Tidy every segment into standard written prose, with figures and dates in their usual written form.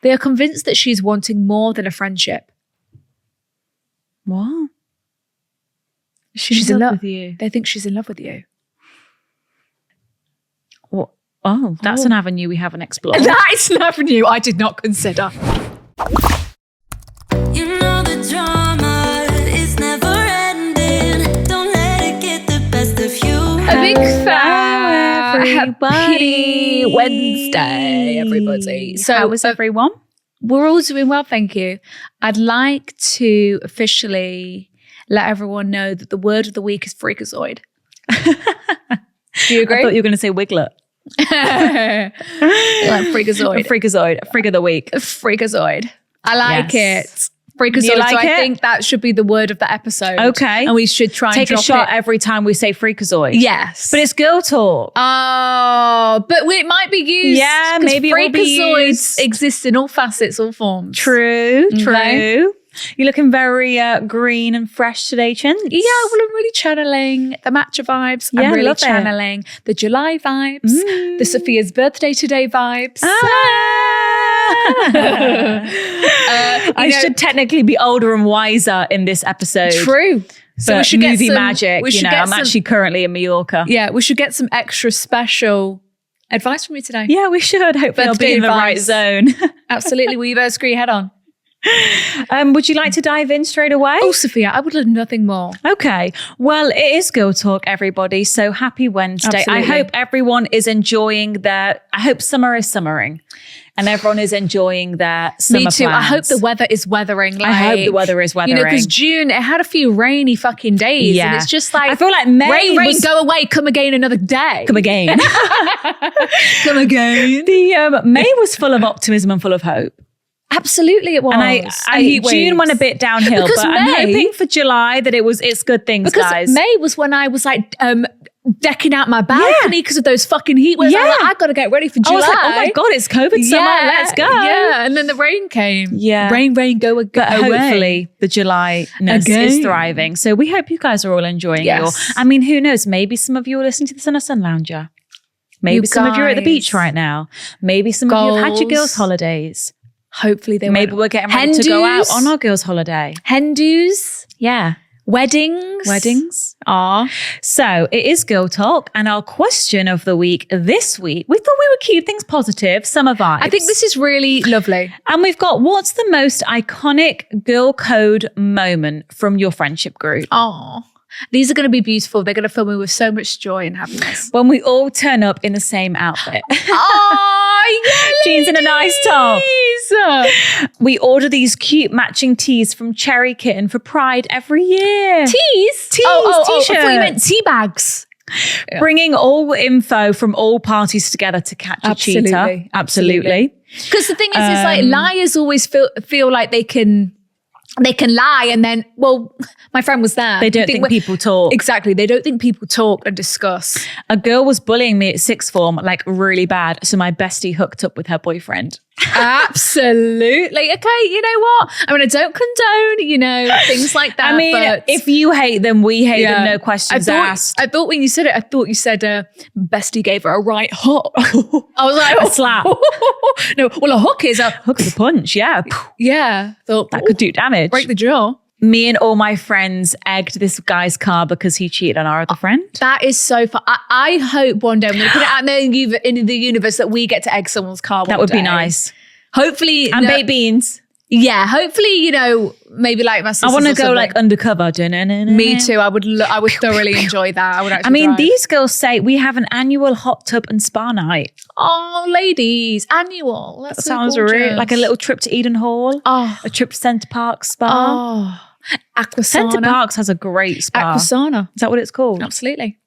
They are convinced that she's wanting more than a friendship. What? She's in love with you. They think she's in love with you. What? Oh, that's an avenue we haven't explored. That is an avenue I did not consider. You know the drama is never ending. Don't let it get the best of you. A big fan. everybody. Happy Wednesday, everybody. So, how was everyone? We're all doing well, thank you. I'd like to officially let everyone know that the word of the week is freakazoid. Do you agree? I thought you were going to say wiglet. Like freakazoid. Freakazoid. Freak of the week. Freakazoid. I like Yes. it. Freakazoid. You like so I it? think that should be the word of the episode. Okay. And we should try and Take a drop shot it. every time we say freakazoid. Yes. But it's girl talk. Oh, but it might be used. Yeah, 'cause maybe it will be freakazoids used. exist in all facets, all forms. True. Okay. You're looking very green and fresh today, Chin. Yeah, well, I'm really channeling the matcha vibes. Yeah, I'm really love it. channeling the July vibes, the Sophia's birthday today vibes. I should technically be older and wiser in this episode. True. So But we should get movie some magic, We should get I'm some, actually currently in Mallorca. Yeah, we should get some extra special advice from you today. Yeah, we should. Hopefully I'll be Birthday in the right advice. zone. Absolutely. Will you both screw your head on? Would you like to dive in straight away? Oh, Sophia, I would love nothing more. Okay. Well, it is Girl Talk, everybody. So happy Wednesday. Absolutely. I hope everyone is enjoying I hope summer is summering and everyone is enjoying their summer Me too. plans. I hope the weather is weathering. I hope the weather is You know, weathering. because June, it had a few rainy fucking days. Yeah. And it's just like, I feel like May rain, was- go away, come again another day. Come again. Come again. The May was full of optimism and full of hope. Absolutely it was. And June went a bit downhill, Because but I'm May- hoping for July that it's good things, Because guys. May was when I was like decking out my balcony because of those fucking heat waves. I was Yeah. like, I got to get ready for I July. was like, oh my God, it's COVID summer. Let's go. Yeah, and then the rain came. Yeah. Rain, go away. But hopefully the July-ness is Again. thriving. So we hope you guys are all enjoying Yes. I mean, who knows? Maybe some of you are listening to this on a sun lounger. Maybe some of you are at the guys. beach right now. Maybe some of you have had your Goals. girls' holidays. Hopefully they Maybe won't. we're getting ready to go out Hen-dos? on our girls' holiday. Hen-dos, Yeah. weddings. Aw. So it is Girl Talk, and our question of the week this week, we thought we would keep things positive, summer vibes. I think this is really lovely. And we've got, what's the most iconic girl code moment from your friendship group? Oh, these are going to be beautiful. They're going to fill me with so much joy and happiness. When we all turn up in the same outfit. Oh, yeah, Jeans and a nice top. ladies. We order these cute matching tees from Cherry Kitten for Pride every year. Teas? Teas, I thought you t-shirt. meant tea bags. Bringing all info from all parties together to catch a cheater. Absolutely. Because the thing is, it's like liars always feel like they can lie, and then, well, my friend was there. They don't think people talk. Exactly. They don't think people talk and discuss. A girl was bullying me at sixth form, like really bad. So my bestie hooked up with her boyfriend. Absolutely. Okay, you know what? I mean, I don't condone, things like that. I mean, but if you hate them, we hate them. No I questions thought, asked. I thought when you said it, I thought you said bestie gave her a right hook. I was like, A slap. No, well, a hook is a Hook of the punch, yeah. yeah. Thought That could do damage. break the jaw. Me and all my friends egged this guy's car because he cheated on our other friend. That is so fun. I hope one day I'm going to put it out there in the universe that we get to egg someone's car. That would be nice. Hopefully, And baked beans. Yeah, hopefully, maybe like my sisters. I want or to go something. like undercover. Me too. I would thoroughly enjoy that. I would actually. I mean, drive. these girls say we have an annual hot tub and spa night. Oh, ladies, annual. That's That so sounds gorgeous. really like a little trip to Eden Hall. Oh, A trip to Centre Park Spa. oh, aquasana. Centre Parks has a great spa. Aquasana. Is that what it's called? Absolutely,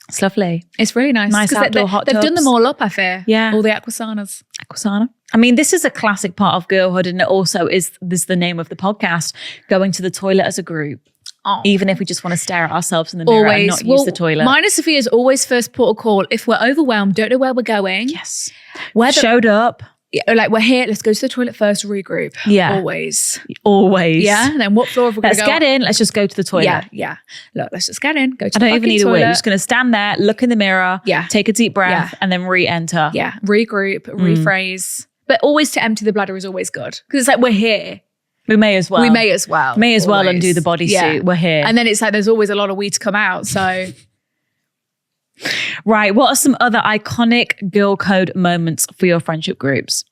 It's lovely. it's really nice. Nice 'Cause outdoor hot They've done tubs. them all up. I fear. Yeah. all the aquasanas. Aquasana. I mean, this is a classic part of girlhood, and it also is the name of the podcast, going to the toilet as a group. Oh. Even if we just want to stare at ourselves in the mirror and not use the toilet. Mine and Sophia's always first port of call. If we're overwhelmed, don't know where we're going. Yes. Whether, Showed up. like we're here, let's go to the toilet first, regroup. Yeah. Always. Always. Yeah. And then what floor have we got Let's to go? get in. Let's just go to the toilet. Yeah, yeah. Look, let's just get in. Go to I the don't even fucking need a word. toilet. You're just going to stand there, look in the mirror, Yeah. take a deep breath, Yeah. and then re-enter. Yeah. Regroup, rephrase. But always to empty the bladder is always good. Because it's like, we're here. We may as well. We may as well. May as well always. undo the bodysuit. Yeah. We're here. And then it's like, there's always a lot of wee to come out. So Right. What are some other iconic girl code moments for your friendship groups?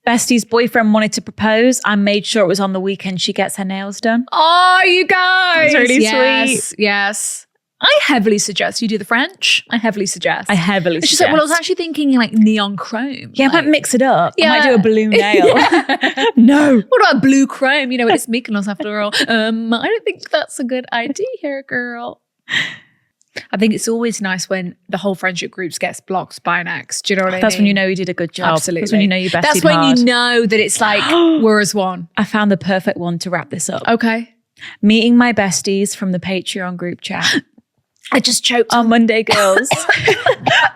Bestie's boyfriend wanted to propose. I made sure it was on the weekend she gets her nails done. oh, you guys. It's really yes, sweet. Yes. I heavily suggest you do the French. I heavily suggest. I heavily It's just suggest. like, well, I was actually thinking like neon chrome. Yeah, I like, might mix it up. I might Yeah. do a blue nail. No. What about blue chrome? You know, it's Mykonos after all. I don't think that's a good idea, girl. I think it's always nice when the whole friendship groups gets blocked by an ex. Do you know what I mean? That's when you know you did a good job. Absolutely. That's when you know you bested That's when hard. you know that it's like we're as one. I found the perfect one to wrap this up. Okay. Meeting my besties from the Patreon group chat. I just choked. On Monday Girls.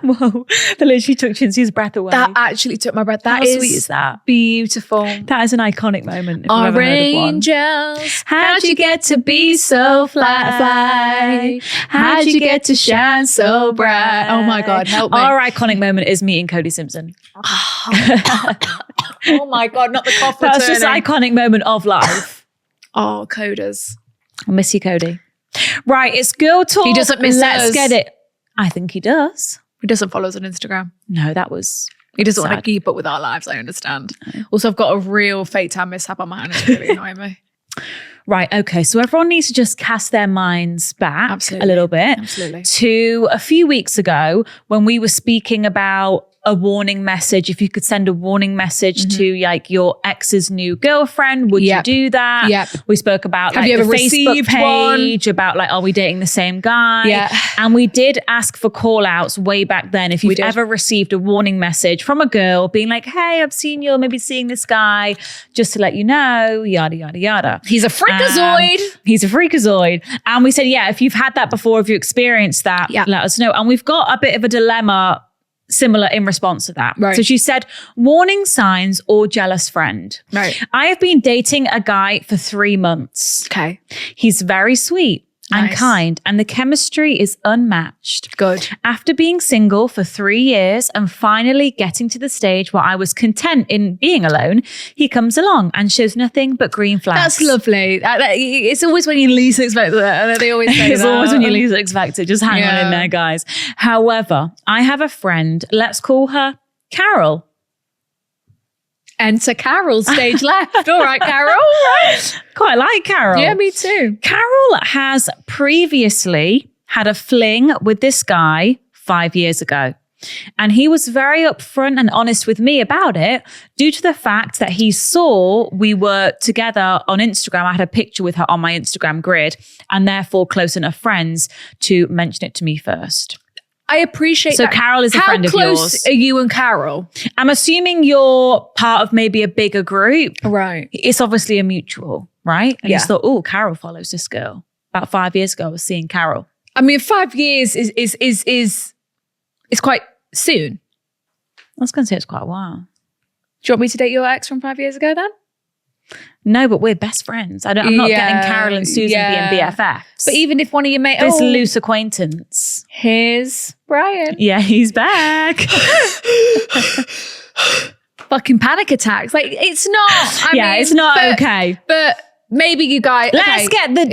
Whoa. That literally took Chinsy's breath away. That actually took my breath. How That is sweet is that? beautiful. That is an iconic moment. If I've Our ever heard of one. angels, How'd you get to be so fly? How'd you get to shine so bright? Oh my God, help me. Our iconic moment is meeting Cody Simpson. Oh my God, not the cough That's just an returning. iconic moment of life. Oh, coders. I miss you, Cody. Right, it's girl talk. He doesn't miss Let's us. get it. I think he does. He doesn't follow us on Instagram. No, that was... He doesn't want to sad. keep up with our lives, I understand. Also, I've got a real fake time mishap on my hand. It's really annoying me. Right, okay. So everyone needs to just cast their minds back Absolutely. a little bit Absolutely. to a few weeks ago when we were speaking about a warning message. If you could send a warning message to like your ex's new girlfriend, would Yep. you do that? Yep. We spoke about Have like you the ever Facebook received one? page about like, are we dating the same guy? Yeah. And we did ask for call outs way back then. If We you've did. ever received a warning message from a girl being like, hey, I've seen you maybe seeing this guy, just to let you know, yada, yada, yada. He's a freakazoid. He's a freakazoid. And we said, yeah, if you've had that before, if you experienced that, Yeah. let us know. And we've got a bit of a dilemma similar in response to that. Right. So she said, warning signs or jealous friend. Right. I have been dating a guy for 3 months. Okay. He's very sweet and Nice. kind, and the chemistry is unmatched. Good. After being single for 3 years and finally getting to the stage where I was content in being alone, he comes along and shows nothing but green flags. That's lovely. It's always when you least expect that. They always say It's that. always when you least expect it. Just hang on Yeah. in there, guys. However, I have a friend, let's call her Carol. Enter Carol, stage left. All right, Carol. Quite like Carol. Yeah, me too. Carol has previously had a fling with this guy 5 years ago. And he was very upfront and honest with me about it due to the fact that he saw we were together on Instagram. I had a picture with her on my Instagram grid and therefore close enough friends to mention it to me first. I appreciate So that. Carol is a friend of How close yours. are you and Carol? I'm assuming you're part of maybe a bigger group. Right. It's obviously a mutual, right? And you Yeah. just thought, oh, Carol follows this girl. About 5 years ago, I was seeing Carol. I mean, 5 years is quite soon. I was going to say it's quite a while. Do you want me to date your ex from 5 years ago then? No, but we're best friends. I'm not Yeah, getting Carol and Susan yeah. being BFFs. But even if one of your mates, this loose acquaintance. here's Brian. Yeah, he's back. Fucking panic attacks. Like it's not. I mean, It's not but- okay. But maybe you guys. Let's get the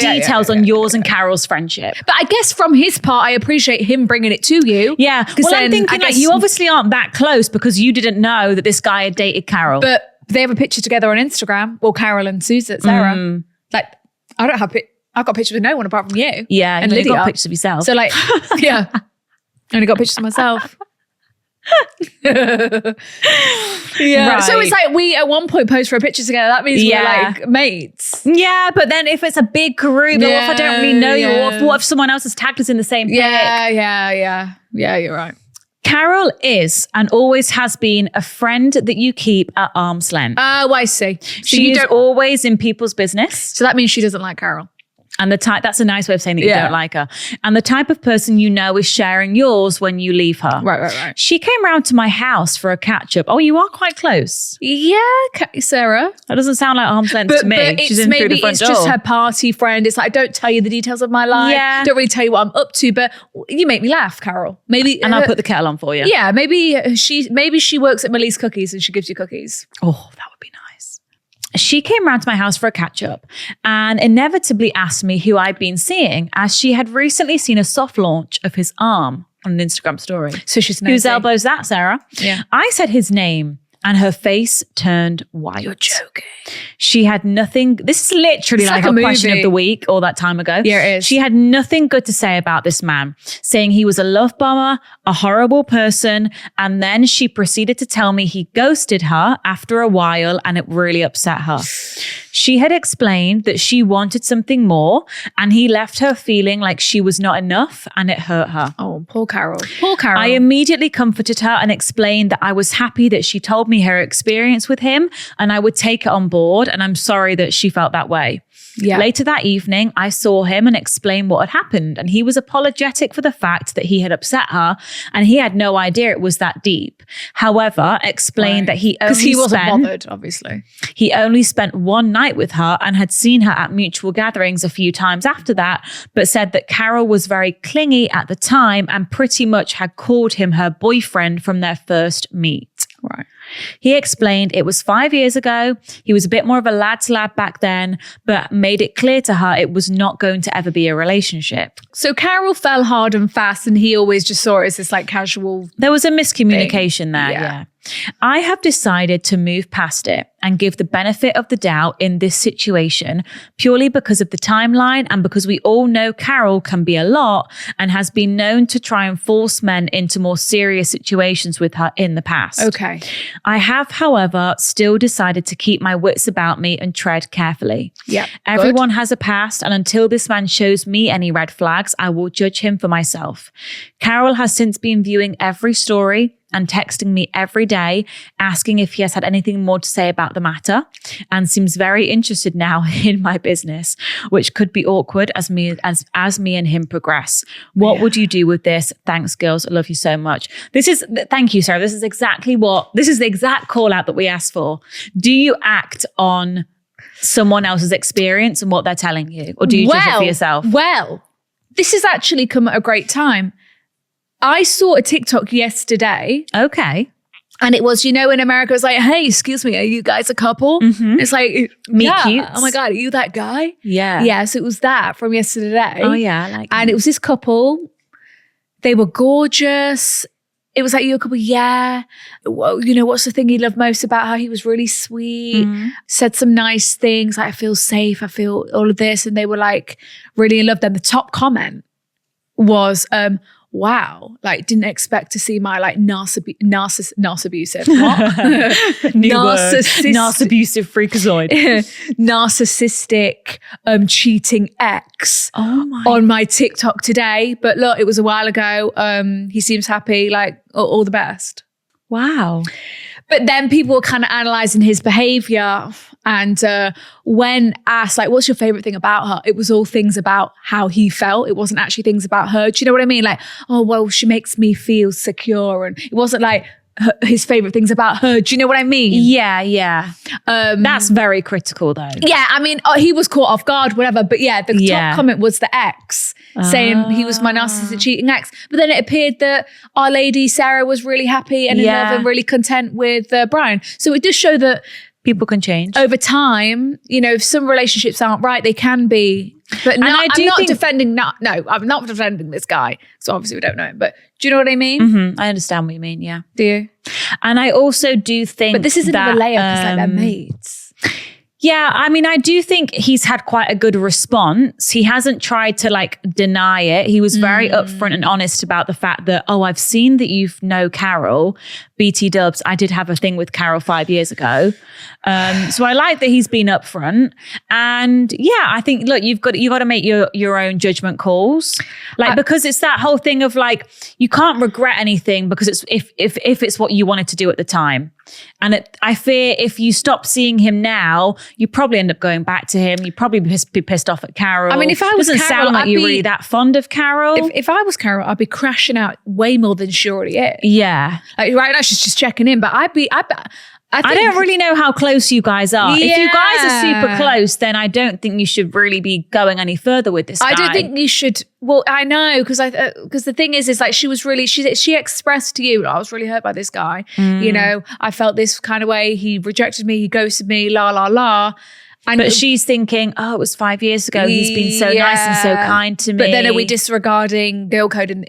details on yours and Carol's friendship. But I guess from his part, I appreciate him bringing it to you. Yeah. 'Cause Well, I'm then thinking I like guess- you obviously aren't that close because you didn't know that this guy had dated Carol. But they have a picture together on Instagram. Well, Carol and Susan, Sarah. Like, I don't have I've got pictures with no one apart from you. yeah, and you've Lydia. got pictures of yourself. So like, yeah, only got pictures of myself. Yeah. Right. So it's like we at one point post for a picture together. That means Yeah. we're like mates. yeah, but then if it's a big group, or if I don't really know you, or Yeah. what if someone else has tagged us in the same pic? Yeah. You're right. Carol is and always has been a friend that you keep at arm's length. Oh, I see. So She you is don't. always in people's business. So that means she doesn't like Carol. And that's a nice way of saying that you don't like her. And the type of person you know is sharing yours when you leave her. Right. She came round to my house for a catch up. Oh, you are quite close. Yeah, Sarah. That doesn't sound like arm's length to me. But She's in through the front door. It's just her party friend. It's like, I don't tell you the details of my life. Yeah. Don't really tell you what I'm up to, but you make me laugh, Carol. Maybe, and I'll put the kettle on for you. Yeah, maybe she works at Millie's Cookies and she gives you cookies. Oh, that would be nice. She came round to my house for a catch up and inevitably asked me who I'd been seeing, as she had recently seen a soft launch of his arm on an Instagram story. So she's nosy. Whose elbow's that, Sarah? Yeah. I said his name and her face turned white. You're joking. She had nothing. This is literally like a question of the week all that time ago. Yeah, it is. She had nothing good to say about this man, saying he was a love bomber, a horrible person. And then she proceeded to tell me he ghosted her after a while and it really upset her. She had explained that she wanted something more and he left her feeling like she was not enough and it hurt her. Oh, poor Carol. Poor Carol. I immediately comforted her and explained that I was happy that she told me her experience with him and I would take it on board, and I'm sorry that she felt that way. Yeah. Later that evening, I saw him and explained what had happened, and he was apologetic for the fact that he had upset her and he had no idea it was that deep. However, explained that he wasn't bothered, obviously. He only spent one night with her and had seen her at mutual gatherings a few times after that, but said that Carol was very clingy at the time and pretty much had called him her boyfriend from their first meet. Right. He explained it was 5 years ago. He was a bit more of a lad's lad back then, but made it clear to her it was not going to ever be a relationship. So Carol fell hard and fast and he always just saw it as this like casual. There was a miscommunication there, Yeah. yeah. I have decided to move past it and give the benefit of the doubt in this situation purely because of the timeline and because we all know Carol can be a lot and has been known to try and force men into more serious situations with her in the past. Okay. I have, however, still decided to keep my wits about me and tread carefully. Yeah. Everyone has a past, and until this man shows me any red flags, I will judge him for myself. Carol has since been viewing every story and texting me every day, asking if he has had anything more to say about the matter, and seems very interested now in my business, which could be awkward as me and him progress. What would you do with this? Thanks, girls. I love you so much. Thank you, Sarah. This is the exact call out that we asked for. Do you act on someone else's experience and what they're telling you, or do you judge it for yourself? Well, this has actually come at a great time. I saw a TikTok yesterday. Okay. And it was, in America, it's like, hey, excuse me, are you guys a couple? Mm-hmm. It's like, Meet yeah. cutes. Oh my God, are you that guy? Yeah. Yes, it was that from yesterday. Oh yeah. I like And it was this couple. They were gorgeous. It was like, you a couple, yeah. Well, what's the thing you love most about her? He was really sweet, said some nice things. Like, I feel safe. I feel all of this. And they were like, really in love. Then the top comment was, wow, like didn't expect to see my like narcissive, what? New word. Narcissive freakazoid. Narcissistic, cheating ex Oh my. on my TikTok today. But look, it was a while ago. He seems happy, like all the best. Wow. But then people were kind of analysing his behaviour. And when asked, like, what's your favourite thing about her? It was all things about how he felt. It wasn't actually things about her. Do you know what I mean? Like, oh, well, she makes me feel secure. And it wasn't like his favourite things about her. Do you know what I mean? Yeah. That's very critical though. Yeah, I mean, he was caught off guard, whatever. But yeah, the top comment was the ex saying he was my narcissistic cheating ex. But then it appeared that Our Lady Sarah was really happy and in love and really content with Brian. So it does show that people can change over time. If some relationships aren't right, they can be. But I'm not defending this guy. So obviously we don't know him. But do you know what I mean? Mm-hmm. I understand what you mean. Yeah. Do you? And I also do think, but this isn't that, a layup. It's like they're mates. Yeah, I mean, I do think he's had quite a good response. He hasn't tried to like deny it. He was very upfront and honest about the fact that, I've seen that you know Carol, BT Dubs. I did have a thing with Carol 5 years ago. So I like that he's been upfront. And yeah, I think, look, you've got to make your own judgment calls. Like, because it's that whole thing of like, you can't regret anything because it's if it's what you wanted to do at the time. And I fear if you stop seeing him now, you probably end up going back to him. You probably be pissed off at Carol. I mean, if I was Doesn't Carol, sound like I'd you're be- really that fond of Carol. If I was Carol, I'd be crashing out way more than she already is. Yeah. Like right now, she's just checking in, but I don't really know how close you guys are. If you guys are super Yeah. close, then I don't think you should really be going any further with this guy. I don't think you should. Well, I know because the thing is like she was really she expressed to you, I was really hurt by this guy. You know, I felt this kind of way. He rejected me. He ghosted me. La la la. And But she's thinking, oh, it was 5 years ago. He's been so nice and so Yeah. kind to me. But then are we disregarding girl code? And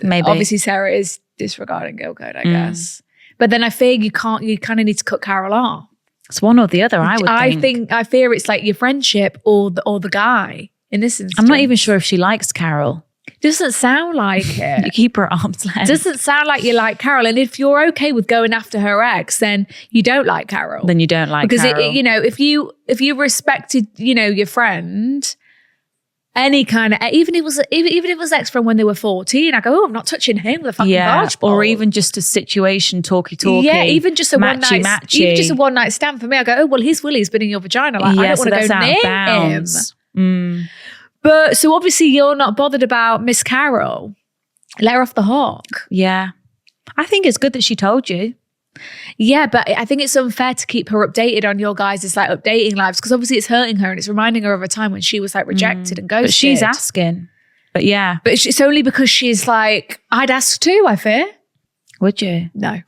Maybe. obviously Sarah is disregarding girl code, I guess. But then I fear you kind of need to cut Carol off. It's one or the other, I would think. I fear it's like your friendship or the guy in this instance. I'm not even sure if she likes Carol. Doesn't sound like You it. keep her at arm's length. Doesn't sound like you like Carol. And if you're okay with going after her ex, then you don't like Carol. Then you don't like because Carol. you know, if you respected, you know, your friend, any kind of even if it was ex-friend when they were 14, I go, oh, I'm not touching him with a fucking barge pole. or even just a situation talky. Yeah, even just a matchy. even just a one night stand for me. I go, oh well, his willy's been in your vagina. Like I don't want to go near him. But so obviously you're not bothered about Miss Carol. Let her off the hook. Yeah. I think it's good that she told you. Yeah, but I think it's unfair to keep her updated on your guys' like updating lives because obviously it's hurting her and it's reminding her of a time when she was like rejected and ghosted. But she's asking. But yeah. But it's only because she's like, I'd ask too, I fear. Would you? No.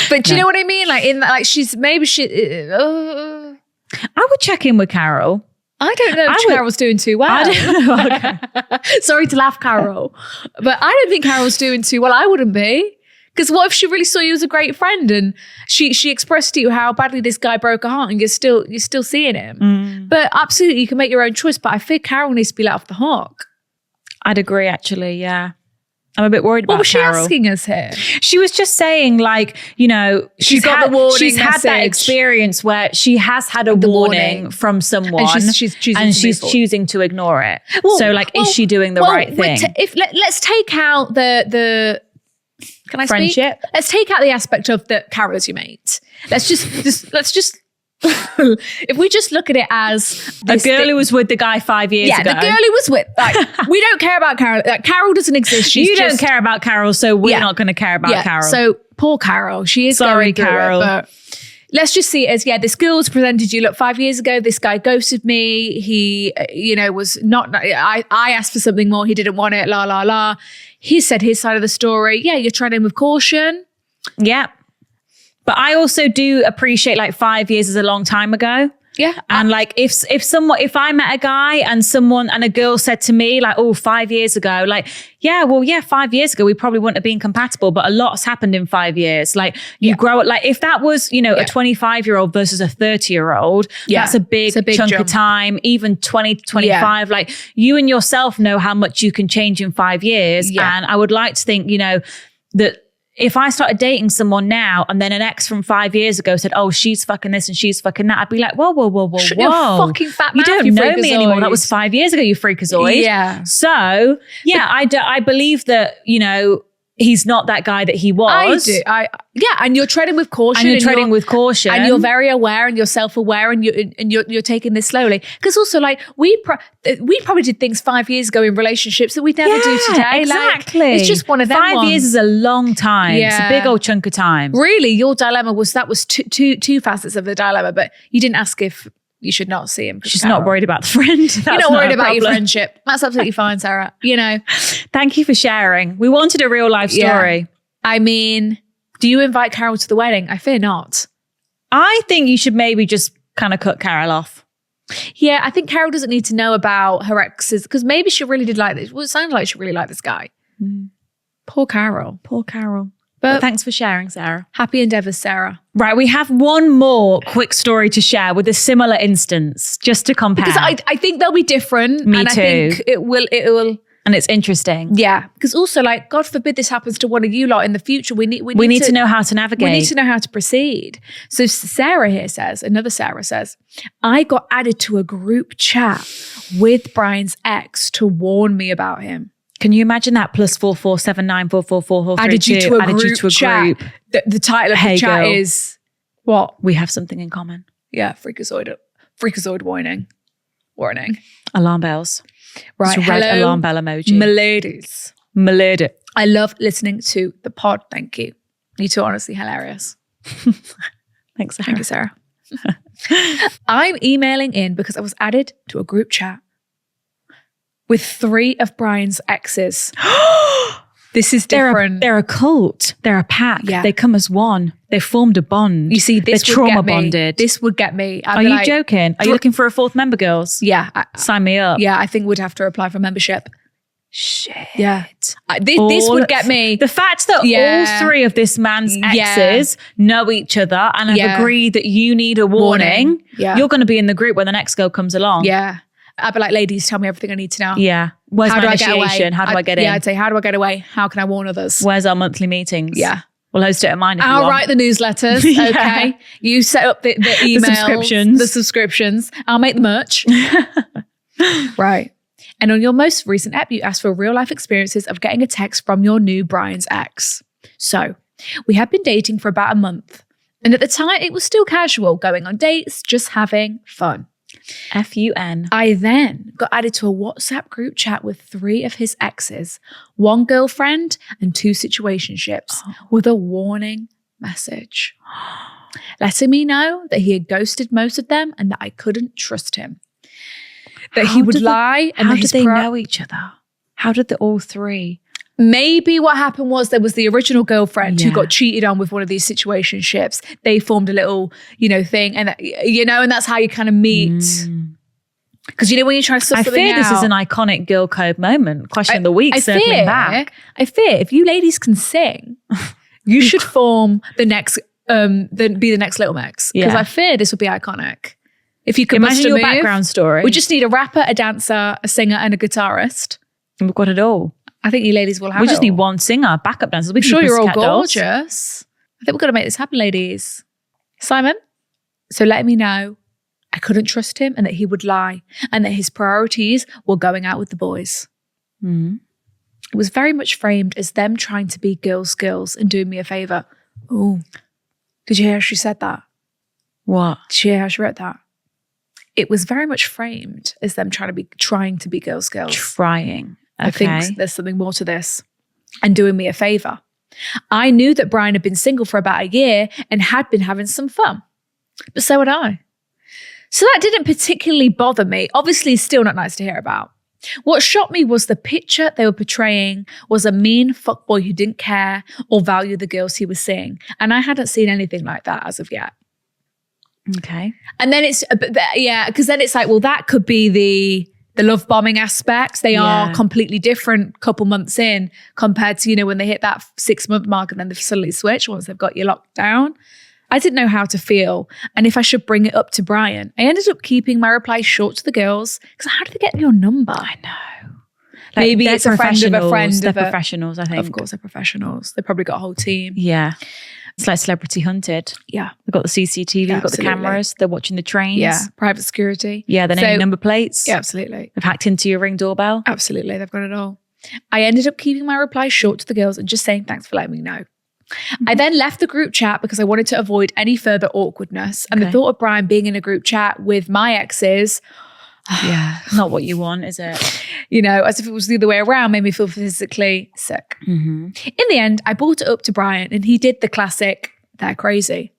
But do you know what I mean? Like in like she's maybe she. I would check in with Carol. I don't know if Carol's doing too well. I don't know. Okay. Sorry to laugh, Carol, but I don't think Carol's doing too well. I wouldn't be. Because what if she really saw you as a great friend and she expressed to you how badly this guy broke her heart and you're still seeing him? But absolutely, you can make your own choice. But I think Carol needs to be let off the hook. I'd agree, actually. Yeah. I'm a bit worried about What was she Carol. asking us here? She was just saying, like, you know, She's got the warning she's had that message. experience where she has had a warning from someone, And she's choosing to ignore it. Well, so, like, is she doing the right thing? Let's take out the can I Friendship? speak? Let's take out the aspect of that Carol is your mate. Let's just if we just look at it as A girl who was with the guy 5 years ago. the girl who was with. Like, we don't care about Carol. Like, Carol doesn't exist. You don't care about Carol, so we're Yeah. not going to care about Carol. So poor Carol. She is Sorry, going through Carol. it, but let's just see it as, this girl's presented you. Look, 5 years ago, this guy ghosted me. He, was not, I asked for something more. He didn't want it, la, la, la. He said his side of the story. Yeah, you're treading with caution. yeah. But I also do appreciate, like, 5 years is a long time ago. Yeah. And like if I met a guy and a girl said to me like, 5 years ago, like, 5 years ago, we probably wouldn't have been compatible, but a lot's happened in 5 years. Like you grow up, like if that was, a 25-year-old versus a 30-year-old, that's a big chunk jump. of time, even 20, 25, like you and yourself know how much you can change in 5 years. Yeah. And I would like to think, that if I started dating someone now and then an ex from 5 years ago said, oh, she's fucking this and she's fucking that, I'd be like, whoa. Shut your fucking fat You mouth, don't you know me anymore. freakazoid. That was 5 years ago, you freakazoid. Yeah. So, I believe that, he's not that guy that he was. I do. And you're treading with caution. And you're treading with caution. And you're very aware and you're self-aware and you're taking this slowly. Because also, like, we probably did things 5 years ago in relationships that we'd never do today. Exactly. Like, it's just one of them 5 years is a long time. It's a big old chunk of time. Really, your dilemma was two facets of the dilemma, but you didn't ask if you should not see him. She's not worried about the friend. You're not worried about your friendship. That's absolutely fine, Sarah. Thank you for sharing. We wanted a real life story. Yeah. I mean, do you invite Carol to the wedding? I fear not. I think you should maybe just kind of cut Carol off. Yeah, I think Carol doesn't need to know about her exes because maybe she really did like this. Well, it sounded like she really liked this guy. Poor Carol. Poor Carol. But thanks for sharing, Sarah. Happy endeavors, Sarah. Right, we have one more quick story to share with a similar instance, just to compare. Because I think they'll be different. Me and too. I think it will. And it's interesting. Yeah. Because also, like, God forbid this happens to one of you lot in the future. We need to know how to navigate. We need to know how to proceed. So another Sarah says, I got added to a group chat with Brian's ex to warn me about him. Can you imagine that? + 4479444432 Added you to a added group you to a chat. group. The title of Hey, the chat girl. is what? We have something in common. Yeah, freakazoid warning. Alarm bells. Right, It's a red hello, alarm bell emoji. miladies. Milady. I love listening to the pod. Thank you. You two are honestly hilarious. Thanks, Sarah. Thank you, Sarah. I'm emailing in because I was added to a group chat with 3 of Brian's exes. This is different. They're a cult. They're a pack. Yeah. They come as one. They formed a bond. You see, this They're would trauma get me. bonded. This would get me. I'd Are be you like, joking? Are you looking for a 4th member, girls? Yeah. Sign me up. I think we'd have to apply for membership. Shit. Yeah. This would get me. The fact that all 3 of this man's exes know each other and have agreed that you need a warning. Yeah. You're going to be in the group when the next girl comes along. Yeah. I'd be like, ladies, tell me everything I need to know. Yeah. Where's How my do I get away? initiation? How do I get in? Yeah, I'd say, how do I get away? How can I warn others? Where's our monthly meetings? Yeah. We'll host it at mine if you I'll want. write the newsletters. Yeah. Okay. You set up the emails. The subscriptions. I'll make the merch. Right. And on your most recent app, you asked for real life experiences of getting a text from your new Brian's ex. So we had been dating for about a month. And at the time, it was still casual, going on dates, just having fun. FUN. I then got added to a WhatsApp group chat with 3 of his exes, 1 girlfriend and 2 situationships, with a warning message, letting me know that he had ghosted most of them and that I couldn't trust him. That he would lie. And how that did they know each other? How did the all 3? Maybe what happened was there was the original girlfriend who Yeah. got cheated on with one of these situationships. They formed a little, thing, and and that's how you kind of meet. Because when you're trying to suss I something fear this out, is an iconic girl code moment. Question of the week, circling back. I fear if you ladies can sing, you should form the next, be the next Little Mix. Because Yeah. I fear this would be iconic. If you could bust Imagine a your move, background story. we just need a rapper, a dancer, a singer, and a guitarist. We've got it all. I think you ladies will have We it just need all. one singer, backup dancers. We I'm can sure do you're all Pussycat Dolls. gorgeous. I think we've got to make this happen, ladies. Simon, so letting me know I couldn't trust him and that he would lie and that his priorities were going out with the boys. Mm. It was very much framed as them trying to be girls and doing me a favour. Oh, did you hear how she said that? What? Did you hear how she wrote that? It was very much framed as them trying to be girls. Trying. Okay. I think there's something more to this. And doing me a favour. I knew that Brian had been single for about a year and had been having some fun. But so had I. So that didn't particularly bother me. Obviously, still not nice to hear about. What shocked me was the picture they were portraying was a mean fuckboy who didn't care or value the girls he was seeing. And I hadn't seen anything like that as of yet. Okay. And then because then it's like, well, that could be the love bombing aspect. They are completely different couple months in compared to, when they hit that 6-month mark and then they suddenly switch once they've got you locked down. I didn't know how to feel and if I should bring it up to Brian. I ended up keeping my replies short to the girls because how did they get your number? I know. Maybe they're it's a friend of a friend. They're of a- professionals, I think. Of course, they're professionals. They probably got a whole team. Yeah. It's like Celebrity Hunted. Yeah. They've got the CCTV, they've got the Absolutely. cameras, they're watching the trains. Yeah. Private security. Yeah, they know So- your number plates. Yeah, absolutely. They've hacked into your Ring doorbell. Absolutely. They've got it all. I ended up keeping my replies short to the girls and just saying, thanks for letting me know. I then left the group chat because I wanted to avoid any further awkwardness. And the Okay. thought of Brian being in a group chat with my exes, Yeah. Not what you want, is it? as if it was the other way around, made me feel physically sick. Mm-hmm. In the end, I brought it up to Brian and he did the classic, they're crazy.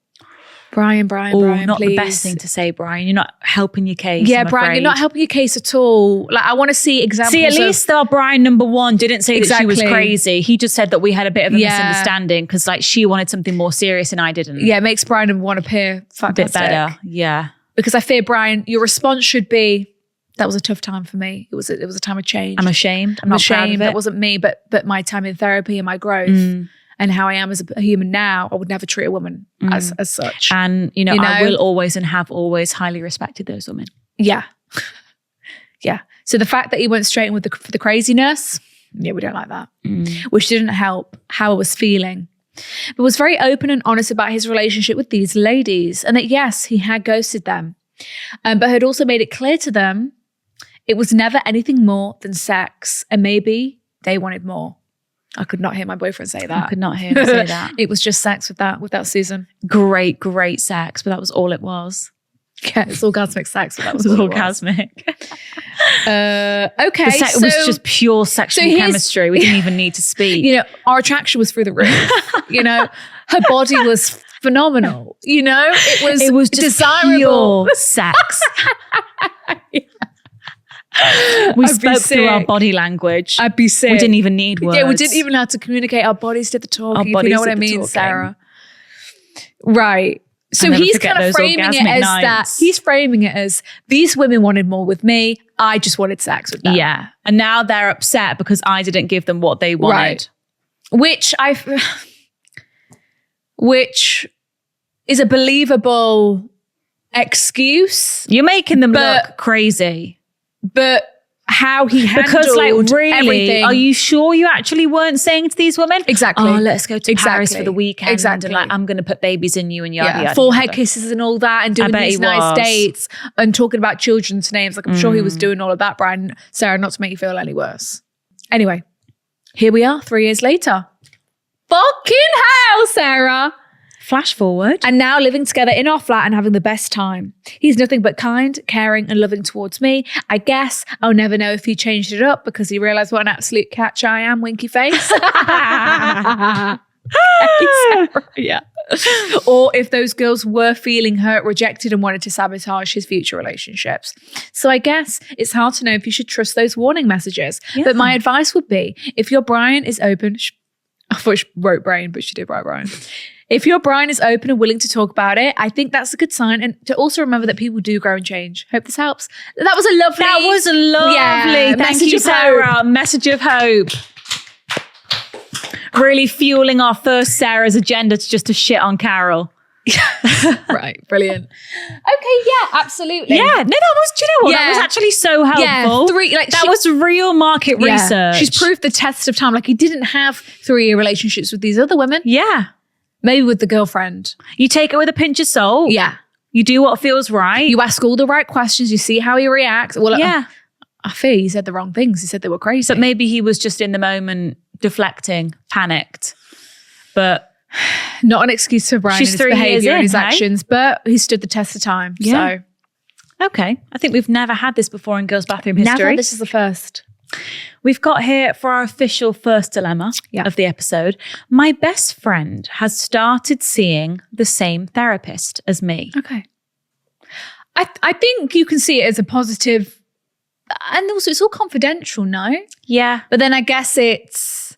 Brian, Oh, not please. the best thing to say, Brian. You're not helping your case. Yeah, I'm Brian, afraid. you're not helping your case at all. Like, I want to see examples. See, at least our Brian number 1 didn't say that she was Exactly. crazy. He just said that we had a bit of a Yeah. misunderstanding because she wanted something more serious and I didn't. Yeah, it makes Brian number 1 appear A fantastic. bit better. Yeah. Because I fear, Brian, your response should be, that was a tough time for me. It was a time of change. I'm ashamed. I'm I'm not proud of ashamed. it. That wasn't me, but my time in therapy and my growth and how I am as a human now. I would never treat a woman as such. And, I know? will always and have always highly respected those women. Yeah. Yeah. So the fact that he went straight in with the craziness, yeah, we don't like that. Which didn't help how I was feeling. But was very open and honest about his relationship with these ladies and that, yes, he had ghosted them. But had also made it clear to them it was never anything more than sex and maybe they wanted more. I could not hear my boyfriend say that. I could not hear him say that. It was just sex with that Susan. Great sex, but that was all it was. Yeah, it's orgasmic sex. But that was It was all it was. orgasmic. Okay, It was just pure sexual chemistry. We didn't even need to speak. You know, our attraction was through the roof. You know, her body was phenomenal. You know, it was just desirable. pure sex. We spoke through our body language. I'd be sick. We didn't even need words. Yeah, we didn't even have to communicate. Our bodies did the talking. Our If you bodies know what did I the mean, talking. Sarah. Right. So never he's forget kind of those framing it orgasmic as nights. that. He's framing it as these women wanted more with me. I just wanted sex with them. Yeah. And now they're upset because I didn't give them what they wanted. Right. Which is a believable excuse, You're making them But- look crazy. but how he handled Because really, everything. are you sure you actually weren't saying to these women, Exactly. oh, let's go to Paris Exactly. for the weekend. Exactly. And like, I'm going to put babies in you and yada, yada. forehead yada. kisses and all that, and doing bet these he nice was. dates and talking about children's names. Like I'm sure he was doing all of that, Brian, Sarah, not to make you feel any worse. Anyway, here we are 3 years later. Fucking hell, Sarah. Flash forward. And now living together in our flat and having the best time. He's nothing but kind, caring, and loving towards me. I guess I'll never know if he changed it up because he realized what an absolute catch I am, winky face. Yeah. Or if those girls were feeling hurt, rejected, and wanted to sabotage his future relationships. So I guess it's hard to know if you should trust those warning messages. Yeah. But my advice would be, if your Brian is open, I thought she wrote brain, but she did write Brian. If your Brian is open and willing to talk about it, I think that's a good sign. And to also remember that people do grow and change. Hope this helps. That was a lovely. That was lovely. Yeah, Thank message you, of Sarah. Message of hope. Really fueling our first Sarah's agenda to shit on Carol. Right, brilliant. Okay, yeah, absolutely. Yeah, no, that was, do you know what? Yeah. That was actually so helpful. Yeah, that was real market Yeah. research. She's proved the test of time. Like he didn't have 3-year relationships with these other women. Yeah. Maybe with the girlfriend. You take it with a pinch of salt. Yeah. You do what feels right. You ask all the right questions. You see how he reacts. Well, yeah. I fear he said the wrong things. He said they were crazy. But maybe he was just in the moment deflecting, panicked. But not an excuse for Brian and She's his 3 years behaviour and in, his hey? actions, but he stood the test of time. Yeah. So okay. I think we've never had this before in Girls' Bathroom history. never, this is the first. We've got here for our official first dilemma of the episode. My best friend has started seeing the same therapist as me. Okay. I think you can see it as a positive, and also it's all confidential, no? Yeah. But then I guess it's,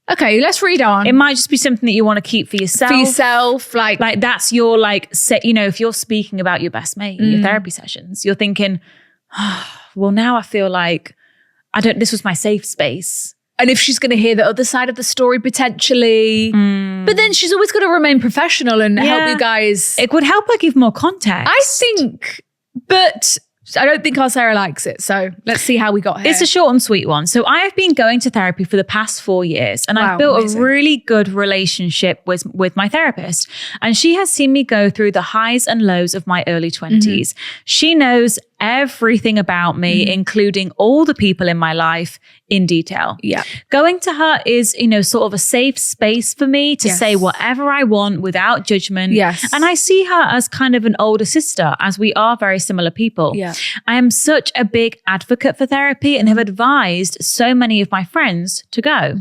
okay, let's read on. It might just be something that you want to keep for yourself. For yourself, like that's your if you're speaking about your best mate in your therapy sessions, you're thinking, well, now I feel like this was my safe space. and if she's going to hear the other side of the story potentially, but then she's always got to remain professional and help you guys. It would help her give more context. I think, but I don't think our Sarah likes it. So let's see how we got here. It's a short and sweet one. So I have been going to therapy for the past 4 years and Wow, I've built amazing. a really good relationship with my therapist. And she has seen me go through the highs and lows of my early 20s. She knows everything about me, including all the people in my life in detail. Yeah. Going to her is, sort of a safe space for me to say whatever I want without judgment. Yes. And I see her as kind of an older sister, as we are very similar people. Yeah. I am such a big advocate for therapy and have advised so many of my friends to go.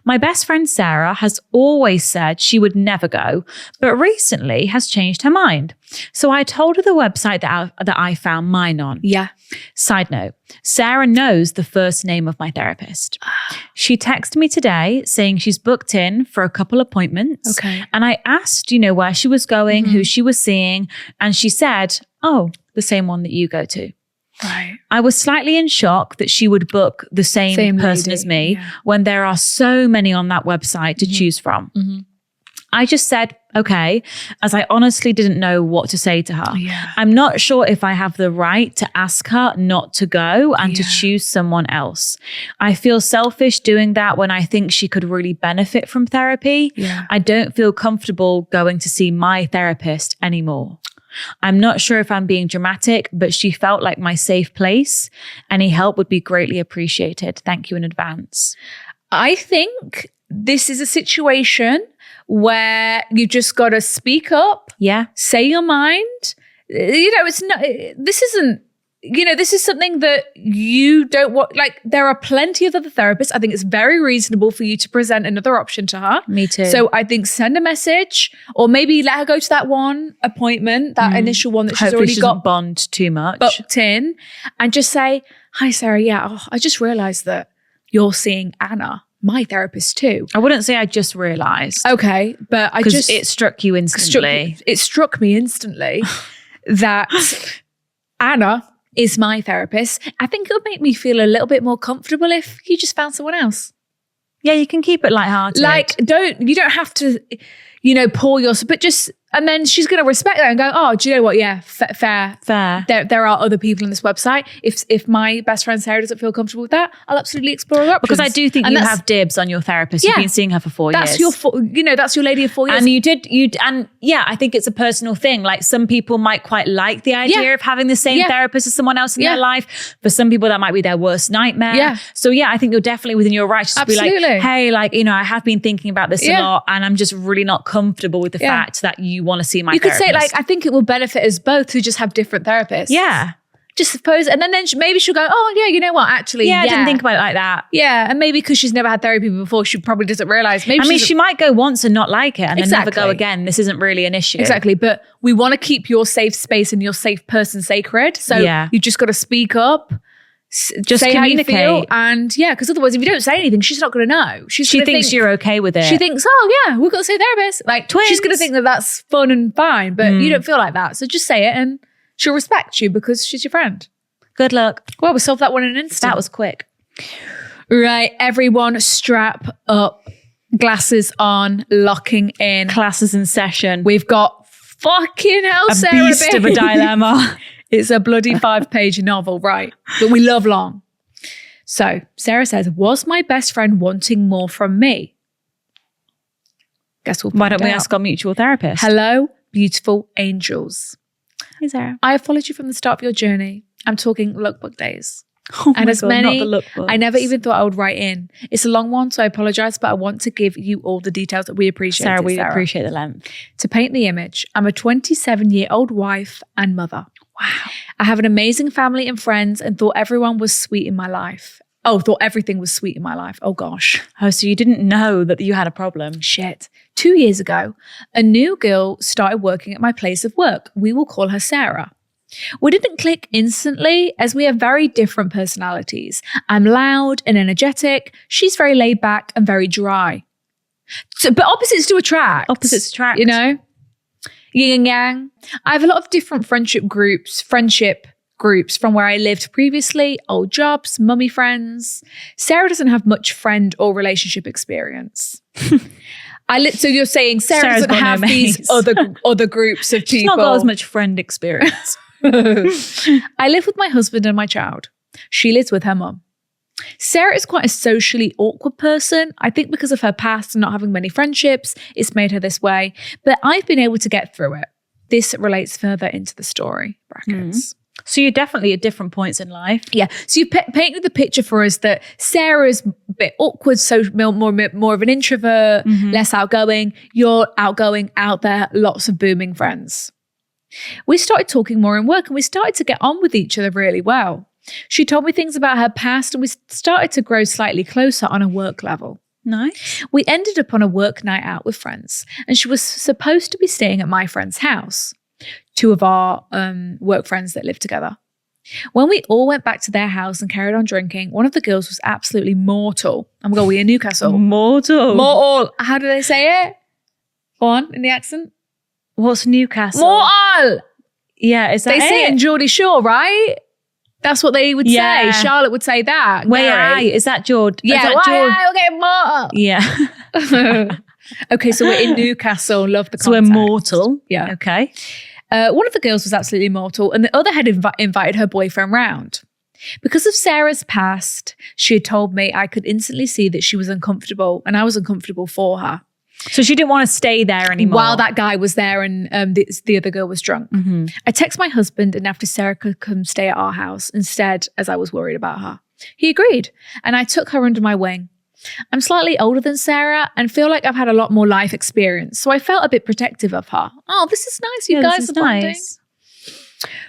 My best friend Sarah has always said she would never go, but recently has changed her mind. So I told her the website that I found mine on. Yeah. Side note, Sarah knows the first name of my therapist. She texted me today saying she's booked in for a couple appointments. Okay. And I asked, where she was going, who she was seeing. And she said, oh, the same one that you go to. Right. I was slightly in shock that she would book the same person lady, as me yeah. when there are so many on that website to choose from. I just said, okay, as I honestly didn't know what to say to her. Yeah. I'm not sure if I have the right to ask her not to go and to choose someone else. I feel selfish doing that when I think she could really benefit from therapy. Yeah. I don't feel comfortable going to see my therapist anymore. I'm not sure if I'm being dramatic, but she felt like my safe place. Any help would be greatly appreciated. Thank you in advance. I think this is a situation where you just got to speak up, Yeah. say your mind. It's not, this isn't, this is something that you don't want. Like, there are plenty of other therapists. I think it's very reasonable for you to present another option to her. Me too. So I think send a message, or maybe let her go to that one appointment, that initial one that she's Hopefully already she got doesn't bond too much. booked in, and just say, "Hi, Sarah. Yeah, I just realized that you're seeing Anna, my therapist too." I wouldn't say I just realised. Okay, but I Because just it struck you instantly. it struck me instantly that Anna is my therapist. I think it would make me feel a little bit more comfortable if you just found someone else. Yeah, you can keep it lighthearted. Like, you don't have to, pour but just, and then she's going to respect that and go, oh, do you know what? Yeah, fair. Fair. There are other people on this website. If my best friend Sarah doesn't feel comfortable with that, I'll absolutely explore other options. Because I do think And you that's- have dibs on your therapist. You've Yeah. been seeing her for 4 That's years. that's your lady of 4 years. And I think it's a personal thing. Like, some people might quite like the idea Yeah. of having the same Yeah. therapist as someone else in Yeah. their life. For some people, that might be their worst nightmare. Yeah. So I think you're definitely within your rights to be like, Absolutely. hey, I have been thinking about this a Yeah. lot, and I'm just really not comfortable with the Yeah. fact that you want to see my You could therapist. say, like, I think it will benefit us both to just have different therapists. yeah. Just suppose, and then maybe she'll go, oh, yeah, you know what, actually, Yeah, I didn't think about it like that. Yeah, and maybe because she's never had therapy before, she probably doesn't realize. Maybe I mean, she might go once and not like it and then never go Exactly. again. This isn't really an issue. Exactly, but we want to keep your safe space and your safe person sacred. So Yeah. you just got to speak up, Just say how you feel, communicate. and because otherwise, if you don't say anything, she's not going to know. She gonna thinks think- you're okay with it. She thinks, oh yeah, we've got the same therapist. Like, she's going to Twins. think that that's fun and fine, but you don't feel like that. So just say it, and she'll respect you because she's your friend. Good luck. Well, we solved that one in an instant. That was quick. Right, everyone strap up, glasses on, locking in. Classes in session. We've got fucking hell, A Sarah, beast of a babe. dilemma. It's a bloody 5-page novel, right? But we love long. So Sarah says, was my best friend wanting more from me? Guess we'll Why find don't we out. ask our mutual therapist? Hello, beautiful angels. Hey, Sarah. I have followed you from the start of your journey. I'm talking lookbook days. Oh And my as God, many, not the lookbooks. I never even thought I would write in. It's a long one, so I apologize, but I want to give you all the details that we appreciate. Sarah, we appreciate the length. To paint the image, I'm a 27-year-old wife and mother. Wow. I have an amazing family and friends and thought everyone was sweet in my life. Oh, thought everything was sweet in my life. Oh gosh. Oh, so you didn't know that you had a problem. Shit. 2 years ago, a new girl started working at my place of work. We will call her Sarah. We didn't click instantly as we have very different personalities. I'm loud and energetic. She's very laid back and very dry. So, but opposites do attract. Opposites attract. You know? Yin and yang. I have a lot of different friendship groups from where I lived previously, old jobs, mummy friends. Sarah doesn't have much friend or relationship experience. So you're saying Sarah Sarah's doesn't got no have these mates. other groups of people. She's not got as much friend experience. I live with my husband and my child. She lives with her mum. Sarah is quite a socially awkward person. I think because of her past and not having many friendships, it's made her this way. But I've been able to get through it. This relates further into the story. Brackets. So you're definitely at different points in life. Yeah. So you painted the picture for us that Sarah's a bit awkward, so more of an introvert, less outgoing. You're outgoing, out there, lots of booming friends. We started talking more in work and we started to get on with each other really well. She told me things about her past and we started to grow slightly closer on a work level. Nice. We ended up on a work night out with friends and she was supposed to be staying at my friend's house. 2 of our work friends that live together. When we all went back to their house and carried on drinking, one of the girls was absolutely mortal. Oh my God, we're in Newcastle. Mortal. Mortal. How do they say it? Go on, in the accent. What's Newcastle? Mortal. Yeah, is that They say it in Geordie Shore, right? That's what they would Yeah. say. Charlotte would say that. Where Gary. are? Is that Jord? Yeah, Is that why Jord? are you getting mortal? Yeah. Okay, so we're in Newcastle. Love the So we're context. mortal. Yeah. Okay. One of the girls was absolutely mortal, and the other had invited her boyfriend round. Because of Sarah's past, she had told me I could instantly see that she was uncomfortable, and I was uncomfortable for her. So she didn't want to stay there anymore. while that guy was there and the other girl was drunk. I text my husband and after Sarah could come stay at our house instead, as I was worried about her. He agreed and I took her under my wing. I'm slightly older than Sarah and feel like I've had a lot more life experience, so I felt a bit protective of her. Oh, this is nice. You guys are bonding. nice.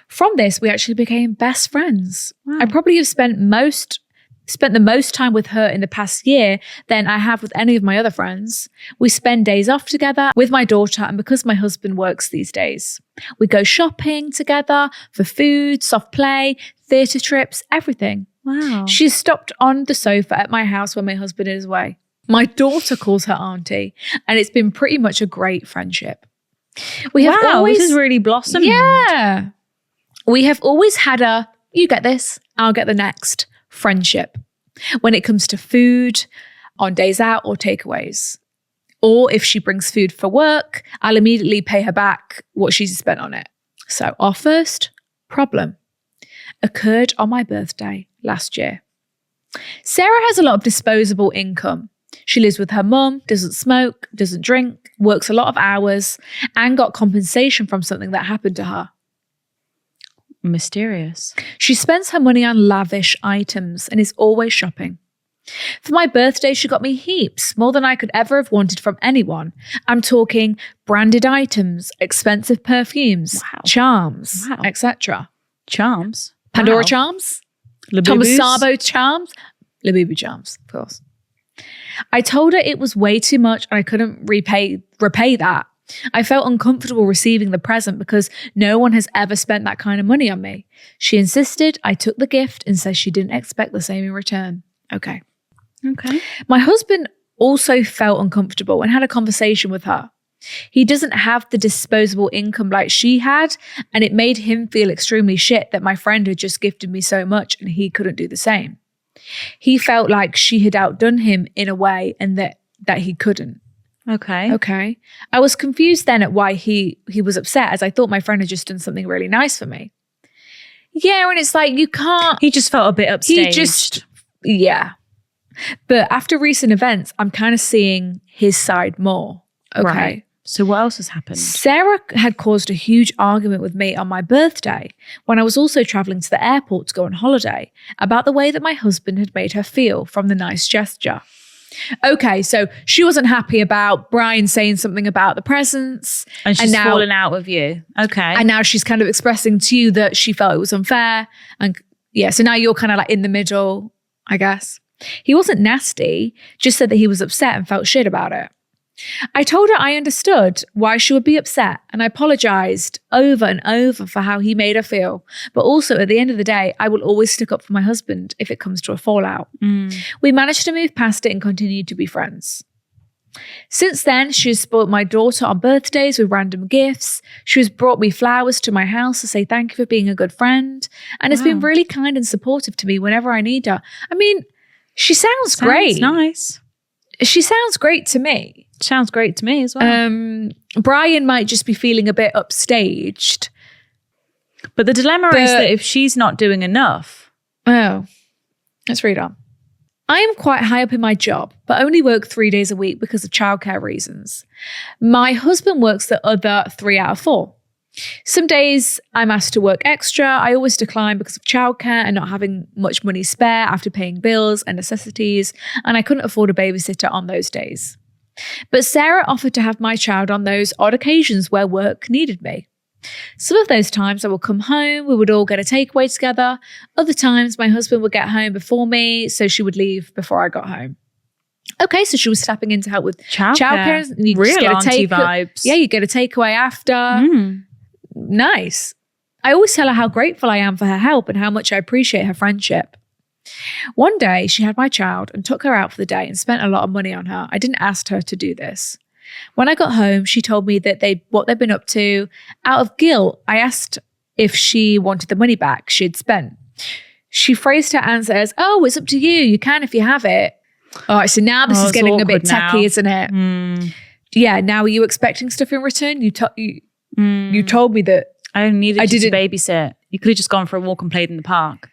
From this, we actually became best friends. Wow. I probably have spent the most time with her in the past year than I have with any of my other friends. We spend days off together with my daughter and because my husband works these days. We go shopping together for food, soft play, theatre trips, everything. Wow. She's stopped on the sofa at my house when my husband is away. My daughter calls her auntie and it's been pretty much a great friendship. We have always... this has really blossomed. Yeah. We have always had a, you get this, I'll get the next friendship when it comes to food, on days out or takeaways. Or if she brings food for work, I'll immediately pay her back what she's spent on it. So our first problem occurred on my birthday last year. Sarah has a lot of disposable income. She lives with her mum, doesn't smoke, doesn't drink, works a lot of hours, and got compensation from something that happened to her. Mysterious. She spends her money on lavish items and is always shopping. For my birthday, she got me heaps, more than I could ever have wanted from anyone. I'm talking branded items, expensive perfumes, Wow. charms, Wow. etc. Charms. Pandora Wow. charms, Labubus. Thomas Sabo charms, Labubu charms, of course. I told her it was way too much and I couldn't repay that. I felt uncomfortable receiving the present because no one has ever spent that kind of money on me. She insisted I took the gift and says she didn't expect the same in return. Okay. Okay. My husband also felt uncomfortable and had a conversation with her. He doesn't have the disposable income like she had, and it made him feel extremely shit that my friend had just gifted me so much and he couldn't do the same. He felt like she had outdone him in a way and that he couldn't. Okay. Okay. I was confused then at why he was upset, as I thought my friend had just done something really nice for me. Yeah, and it's like you can't... He just felt a bit upstaged. Yeah. But after recent events, I'm kind of seeing his side more. Okay. Right. So what else has happened? Sarah had caused a huge argument with me on my birthday when I was also traveling to the airport to go on holiday about the way that my husband had made her feel from the nice gesture. Okay, so she wasn't happy about Brian saying something about the presents. And she's now, fallen out with you. Okay. And now she's kind of expressing to you that she felt it was unfair. And yeah, so now you're kind of like in the middle, I guess. He wasn't nasty, just said that he was upset and felt shit about it. I told her I understood why she would be upset and I apologized over and over for how he made her feel. But also at the end of the day, I will always stick up for my husband if it comes to a fallout. We managed to move past it and continued to be friends. Since then, she has spoiled my daughter on birthdays with random gifts. She has brought me flowers to my house to say thank you for being a good friend and has been really kind and supportive to me whenever I need her. I mean, she sounds great. Nice. She sounds great to me. Sounds great to me as well. Brian might just be feeling a bit upstaged. But the dilemma is that if she's not doing enough. Oh, let's read on. I am quite high up in my job, but only work 3 days a week because of childcare reasons. My husband works the other 3 out of 4. Some days I'm asked to work extra. I always decline because of childcare and not having much money spare after paying bills and necessities, and I couldn't afford a babysitter on those days. But Sarah offered to have my child on those odd occasions where work needed me. Some of those times I would come home, we would all get a takeaway together. Other times my husband would get home before me, so she would leave before I got home. Okay, so she was stepping in to help with childcare. You Real just get auntie vibes. Yeah, you get a takeaway after. Nice. I always tell her how grateful I am for her help and how much I appreciate her friendship. One day, she had my child and took her out for the day and spent a lot of money on her. I didn't ask her to do this. When I got home, she told me that what they'd been up to. Out of guilt, I asked if she wanted the money back she'd spent. She phrased her answer as, "Oh, it's up to you. You can if you have it." All right, so now this is getting a bit techie, isn't it? Yeah, now are you expecting stuff in return? You told me that I needed you to didn't- babysit. You could have just gone for a walk and played in the park.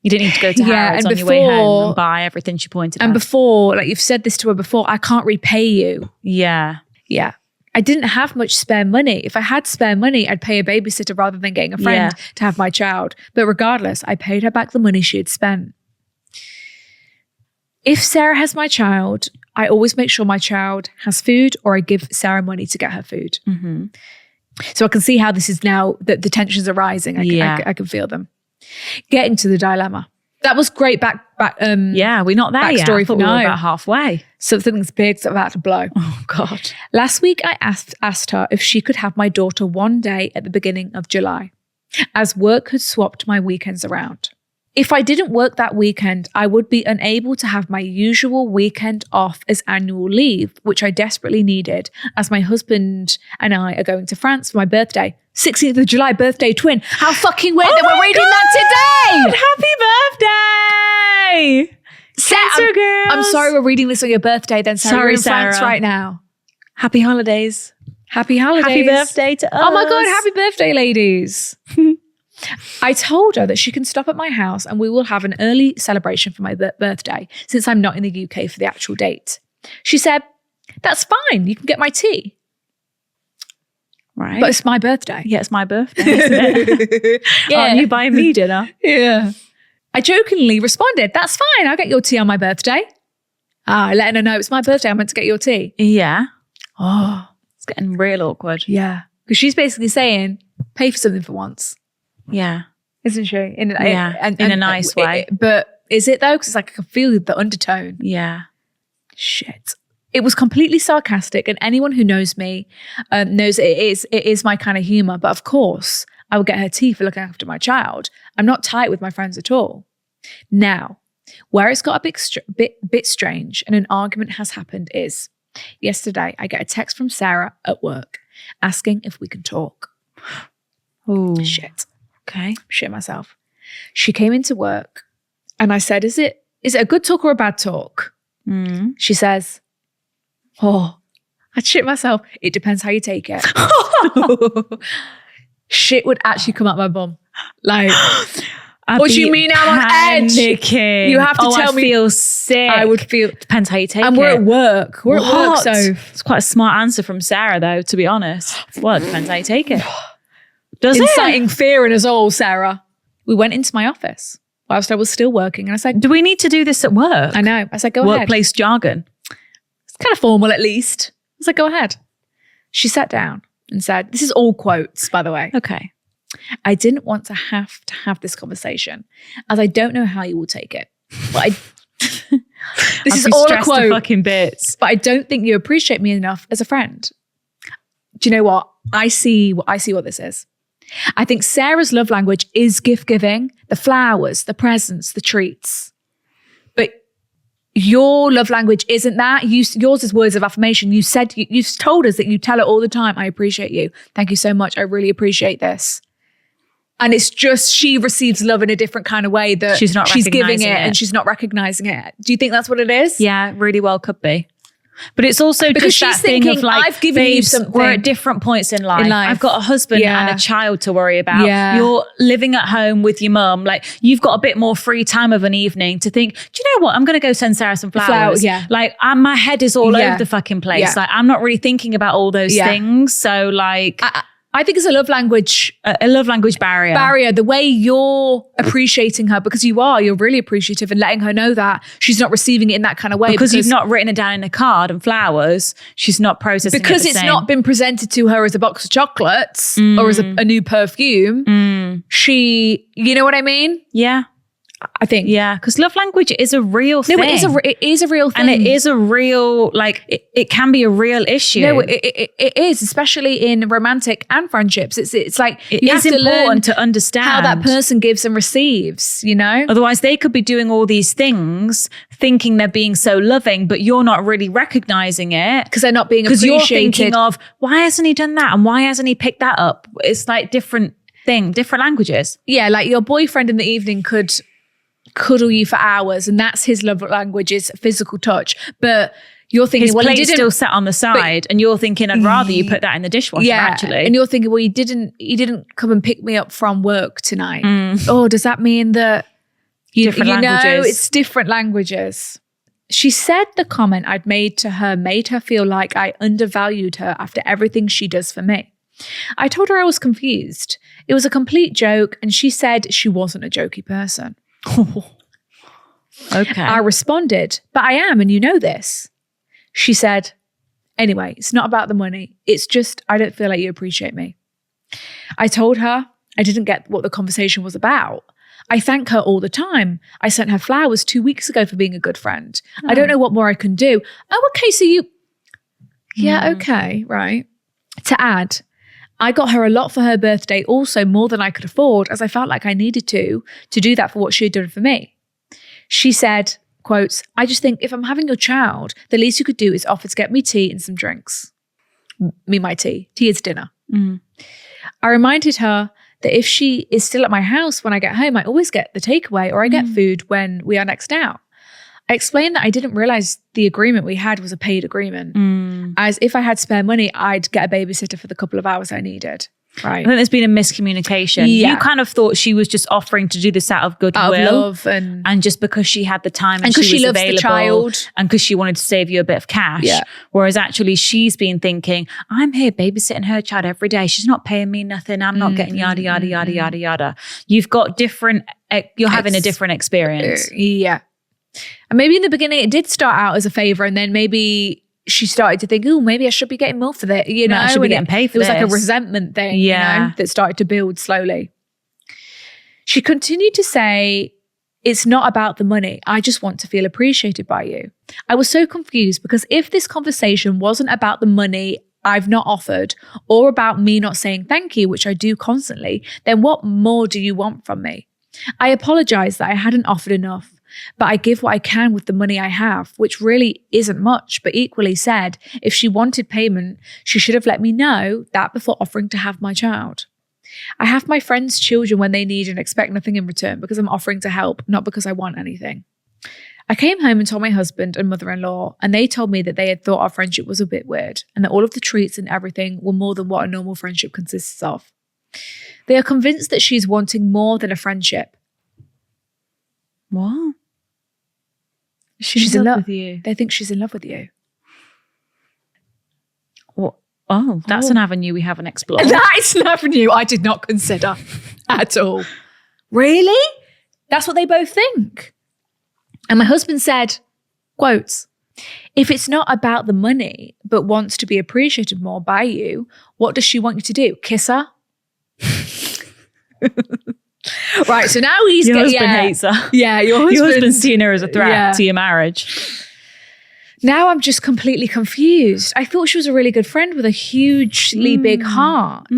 You didn't need to go to Yeah, Harrods and on your way home before- and buy everything she pointed And at. before, like you've said this to her before, I can't repay you. Yeah. Yeah. I didn't have much spare money. If I had spare money, I'd pay a babysitter rather than getting a friend Yeah. to have my child. But regardless, I paid her back the money she had spent. If Sarah has my child, I always make sure my child has food, or I give Sarah money to get her food. Mm-hmm. So I can see how this is now that the tensions are rising. I can feel them. Getting to the dilemma. That was great Yeah, we're not there yet. Backstory I thought we no. were about halfway. something's big's about to blow. Oh, God. Last week, I asked her if she could have my daughter one day at the beginning of July, as work had swapped my weekends around. If I didn't work that weekend, I would be unable to have my usual weekend off as annual leave, which I desperately needed, as my husband and I are going to France for my birthday. 16th of July, birthday twin. How fucking weird that we're reading that today! Happy birthday! Cancer girls. I'm sorry we're reading this on your birthday then, Sarah. Sorry, We're in France Sarah. right now. Happy holidays. Happy holidays. Happy birthday to us. Oh my God, happy birthday, ladies. I told her that she can stop at my house and we will have an early celebration for my birthday since I'm not in the UK for the actual date. She said, that's fine. You can get my tea. Right. But it's my birthday. yeah, it's my birthday, isn't it? Aren't you buying me dinner? Yeah. I jokingly responded, that's fine. I'll get your tea on my birthday. Letting her know it's my birthday. I meant to get your tea. Yeah. Oh, It's getting real awkward. yeah. Because she's basically saying, pay for something for once. Yeah. Isn't she? In a nice way. But is it though? Because it's like I can feel the undertone. Yeah. Shit. It was completely sarcastic, and anyone who knows me knows it is my kind of humor. But of course, I will get her tea for looking after my child. I'm not tight with my friends at all. Now, where it's got a bit strange and an argument has happened is yesterday I get a text from Sarah at work asking if we can talk. Oh. Shit. Okay. Shit myself. She came into work and I said, is it a good talk or a bad talk? Mm. She says, oh, I'd shit myself. It depends how you take it. Shit would actually come out my bum. Like, what do you mean I'm on edge? Panicking. You have to tell I me. feel sick. I would feel. Depends how you take And it. we're at work. We're at work, What? so. It's quite a smart answer from Sarah, though, to be honest. Well, it depends how you take it. Does Inciting fear in us all, Sarah. We went into my office whilst I was still working and I said, Do we need to do this at work? I know. I said, go ahead. Workplace jargon. It's kind of formal at least. I was like, go ahead. She sat down and said, this is all quotes, by the way. Okay. I didn't want to have this conversation as I don't know how you will take it. But this is all a stressed to quote. fucking bits. But I don't think you appreciate me enough as a friend. Do you know what? I see what this is. I think Sarah's love language is gift giving, the flowers, the presents, the treats. But your love language isn't that. Yours is words of affirmation. You've told us that you tell her all the time, I appreciate you. Thank you so much. I really appreciate this. And it's just she receives love in a different kind of way that She's not giving recognising it it. and she's not recognizing it. Do you think that's what it is? Yeah, really well could be. But it's also Because just that she's thing thinking, of like, I've given you babes, something. we're at different points in life. life. I've got a husband Yeah. and a child to worry about. Yeah. You're living at home with your mum. Like, you've got a bit more free time of an evening to think, do you know what? I'm going to go send Sarah some flowers. Yeah. Like, my head is all Yeah. over the fucking place. Yeah. Like, I'm not really thinking about all those Yeah. things. So like, I think it's a love language a love language barrier. the way you're appreciating her, because you're really appreciative and letting her know that she's not receiving it in that kind of way. Because you've not written it down in a card and flowers, she's not processing because it the it's same. not been presented to her as a box of chocolates or as a new perfume. She, you know what I mean? Yeah. I think. Yeah, because love language is a real thing. No, it is a real thing. And it is a real, like, it can be a real issue. No, it is, especially in romantic and friendships. It's like It you is have to learn important to understand how that person gives and receives, you know? Otherwise, they could be doing all these things, thinking they're being so loving, but you're not really recognizing it. Because they're not being Because appreciated. you're thinking of, why hasn't he done that? And why hasn't he picked that up? It's like different languages. Yeah, like your boyfriend in the evening could cuddle you for hours and that's his love language is physical touch. But you're thinking, His well, he plate's didn't still sat on the side, and you're thinking, I'd rather you put that in the dishwasher, actually. And you're thinking, well, he didn't come and pick me up from work tonight. Oh, does that mean that Different you know, languages. it's different languages. She said the comment I'd made to her made her feel like I undervalued her after everything she does for me. I told her I was confused. It was a complete joke, and she said she wasn't a jokey person. Okay. I responded, but I am, and you know this. She said, anyway, it's not about the money. It's just, I don't feel like you appreciate me. I told her I didn't get what the conversation was about. I thank her all the time. I sent her flowers 2 weeks ago for being a good friend. I don't know what more I can do. Oh, okay, so you... Yeah, okay, right. To add, I got her a lot for her birthday, also more than I could afford, as I felt like I needed to do that for what she had done for me. She said, quotes, I just think if I'm having your child, the least you could do is offer to get me tea and some drinks. Me, my tea. Tea is dinner. I reminded her that if she is still at my house when I get home, I always get the takeaway or I get food when we are next out. I explained that I didn't realize the agreement we had was a paid agreement. As if I had spare money, I'd get a babysitter for the couple of hours I needed. Right. I think there's been a miscommunication. Yeah. You kind of thought she was just offering to do this out of goodwill. Out of love and just because she had the time and because she was loves available the child. and because she wanted to save you a bit of cash. Yeah. Whereas actually she's been thinking, I'm here babysitting her child every day. She's not paying me nothing. I'm not getting yada, yada, yada, yada, yada. You've got different, you're having a different experience. Yeah. And maybe in the beginning it did start out as a favor, and then maybe she started to think, oh, maybe I should be getting more for that. You know, I should be and getting paid for this. It was like a this. resentment thing, Yeah. you know, that started to build slowly. She continued to say, it's not about the money. I just want to feel appreciated by you. I was so confused because if this conversation wasn't about the money I've not offered or about me not saying thank you, which I do constantly, then what more do you want from me? I apologized that I hadn't offered enough, but I give what I can with the money I have, which really isn't much, but equally said, if she wanted payment, she should have let me know that before offering to have my child. I have my friends' children when they need and expect nothing in return because I'm offering to help, not because I want anything. I came home and told my husband and mother-in-law, and they told me that they had thought our friendship was a bit weird and that all of the treats and everything were more than what a normal friendship consists of. They are convinced that she's wanting more than a friendship. What? She's in love with you. They think she's in love with you. What? Oh, that's an avenue we haven't explored. That is an avenue I did not consider at all. Really? That's what they both think. And my husband said, quotes, if it's not about the money, but wants to be appreciated more by you, what does she want you to do? Kiss her? Right, so now he's Your husband hates her. Yeah, your husband's seeing her as a threat Yeah. to your marriage. Now I'm just completely confused. I thought she was a really good friend with a hugely big heart,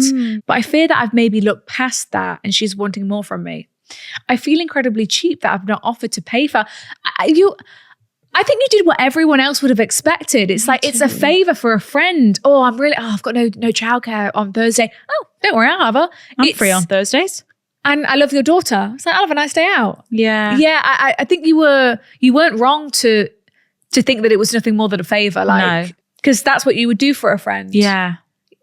but I fear that I've maybe looked past that and she's wanting more from me. I feel incredibly cheap that I've not offered to pay for. I think you did what everyone else would have expected. It's like, it's a favor for a friend. Oh, I've got no childcare on Thursday. Oh, don't worry, I'll have her. I'm free on Thursdays. And I love your daughter. It's like, I'll have a nice day out. Yeah. Yeah, I think you weren't wrong to think that it was nothing more than a favor. Like, because that's what you would do for a friend. Yeah.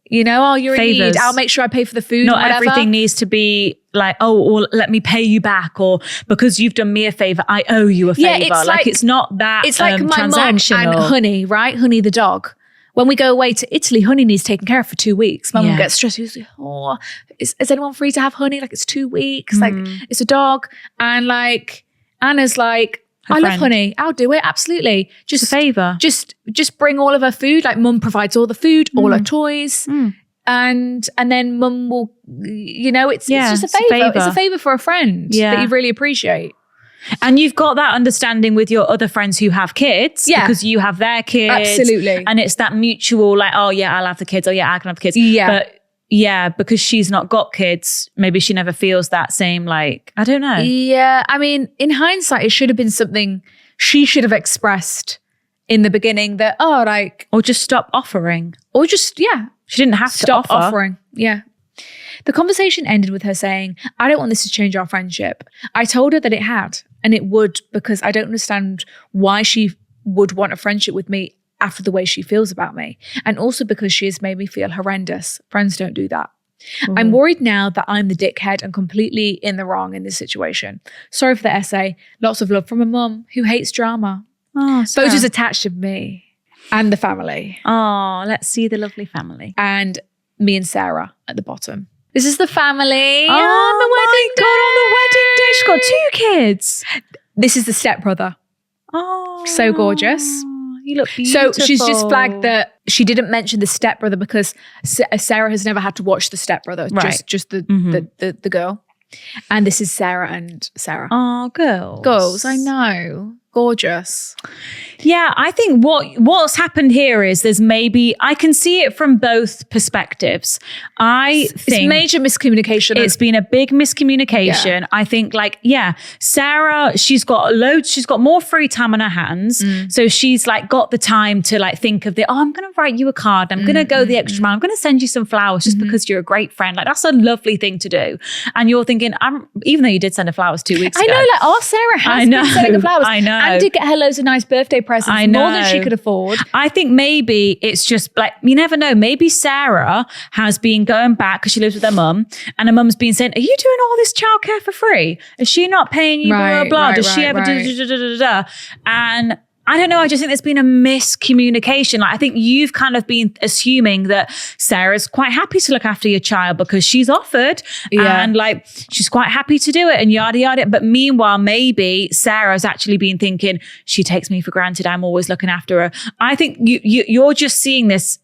You know, oh, you're Favors. in need. I'll make sure I pay for the food. Not or whatever. everything needs to be like, oh, or let me pay you back, or because you've done me a favor, I owe you a favor. Yeah, it's like- it's not that. It's like my mum transactional. and Honey, right? Honey the dog. When we go away to Italy, Honey needs taken care of for 2 weeks. My mum Yeah. gets stressed. She's like, oh, is anyone free to have Honey? Like, it's 2 weeks. Like, it's a dog. And like, Anna's like, Her I love friend. Honey. I'll do it. Absolutely. It's a favor. Just bring all of her food. Like, mum provides all the food, all her toys. And then mum will, you know, it's just a it's a favor. favour. It's a favor for a friend that you really appreciate. And you've got that understanding with your other friends who have kids, Yeah. because you have their kids. Absolutely. And it's that mutual, like, oh yeah, I'll have the kids. Oh yeah, I can have the kids. Yeah. But yeah, because she's not got kids, maybe she never feels that same, like, I don't know. Yeah. I mean, in hindsight, it should have been something she should have expressed in the beginning that, oh, like, Or just stop offering. or just, yeah, She didn't have stop to offer. offering. Yeah. The conversation ended with her saying, I don't want this to change our friendship. I told her that it had, and it would, because I don't understand why she would want a friendship with me after the way she feels about me. And also because she has made me feel horrendous. Friends don't do that. I'm worried now that I'm the dickhead and completely in the wrong in this situation. Sorry for the essay. Lots of love from a mum who hates drama. Oh, Photos attached of me and the family. Oh, let's see the lovely family. And me and Sarah at the bottom. This is the family Oh on the wedding my God, on the wedding day. She's got 2 kids. This is the stepbrother. Oh, So gorgeous. You look beautiful. So she's just flagged that she didn't mention the stepbrother because Sarah has never had to watch the stepbrother, Right. just the girl. And this is Sarah and Sarah. Oh, girls. Girls, I know. Gorgeous. Yeah, I think what's happened here is there's maybe, I can see it from both perspectives. I It's think major miscommunication. it's been a big miscommunication. I think Sarah, she's got more free time on her hands. So she's like got the time to like think of I'm going to write you a card. I'm going to go the extra mile. I'm going to send you some flowers just because you're a great friend. Like that's a lovely thing to do. And you're thinking, even though you did send her flowers 2 weeks ago. I know, like our Sarah has been sending her flowers. I know. And did get her loads of nice birthday presents. I know. More than she could afford. I think maybe it's just like, you never know. Maybe Sarah has been going back because she lives with her mum and her mum's been saying, are you doing all this childcare for free? Is she not paying you blah, blah, blah? Does she ever do? And I don't know. I just think there's been a miscommunication. Like I think you've kind of been assuming that Sarah's quite happy to look after your child because she's offered and like she's quite happy to do it and yada yada. But meanwhile, maybe Sarah's actually been thinking she takes me for granted. I'm always looking after her. I think you're just seeing this.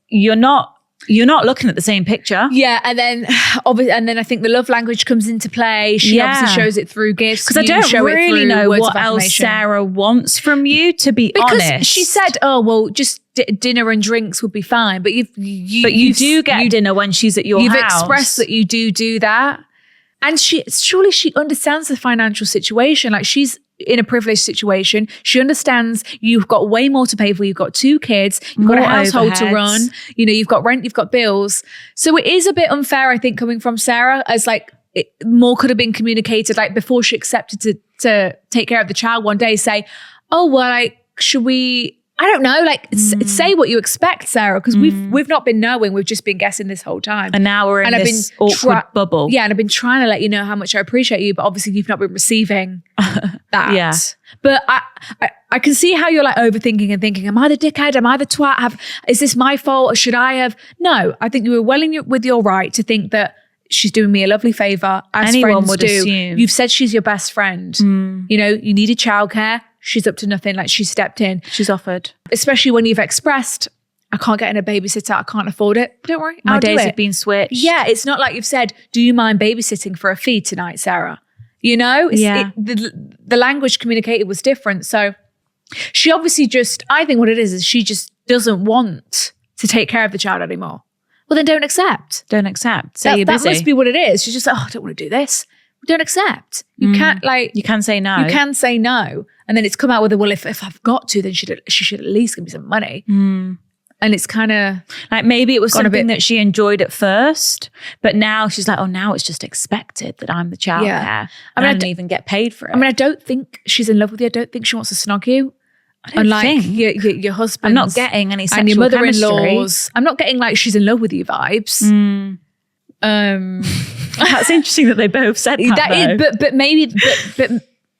You're not looking at the same picture. Yeah, and then I think the love language comes into play. She obviously shows it through gifts. Because I don't really know what else Sarah wants from you, to be honest. Because she said, "Oh, well, just dinner and drinks would be fine." But you do get dinner when she's at your house. You've expressed that you do that, and she understands the financial situation. Like she's in a privileged situation. She understands you've got way more to pay for. You've got 2 kids. You've got a household to run. You know, you've got rent, you've got bills. So it is a bit unfair, I think, coming from Sarah, as like more could have been communicated, like before she accepted to take care of the child one day, say, oh, well, like, should we, I don't know, like say what you expect, Sarah, because we've not been knowing, we've just been guessing this whole time. And now we're in this awkward bubble. Yeah, and I've been trying to let you know how much I appreciate you, but obviously you've not been receiving that. Yeah. But I can see how you're like overthinking and thinking, am I the dickhead? Am I the twat? Is this my fault? Or should I have? No, I think you were well with your right to think that she's doing me a lovely favor. As anyone friends would do. assume. You've said she's your best friend. You know, you needed childcare. She's up to nothing. Like she stepped in. She's offered. Especially when you've expressed, I can't get in a babysitter. I can't afford it. Don't worry. My I'll days do it. have been switched. Yeah, it's not like you've said, do you mind babysitting for a fee tonight, Sarah? You know, the language communicated was different. So she obviously I think what it is she just doesn't want to take care of the child anymore. Well, then don't accept. Don't accept. Say you're busy. That must be what it is. She's just like, oh, I don't want to do this. Don't accept. You can't You can say no. You can say no. And then it's come out with well, if I've got to, then she should at least give me some money. And it's kind of like maybe it was something that she enjoyed at first, but now she's like, oh, now it's just expected that I'm the childcare. Yeah. I mean, I don't even get paid for it. I mean, I don't think she's in love with you. I don't think she wants to snog you. I don't think. Your husband. I'm not getting any sexual and your mother-in-law's. chemistry. I'm not getting like she's in love with you vibes. That's interesting that they both said that. But maybe, but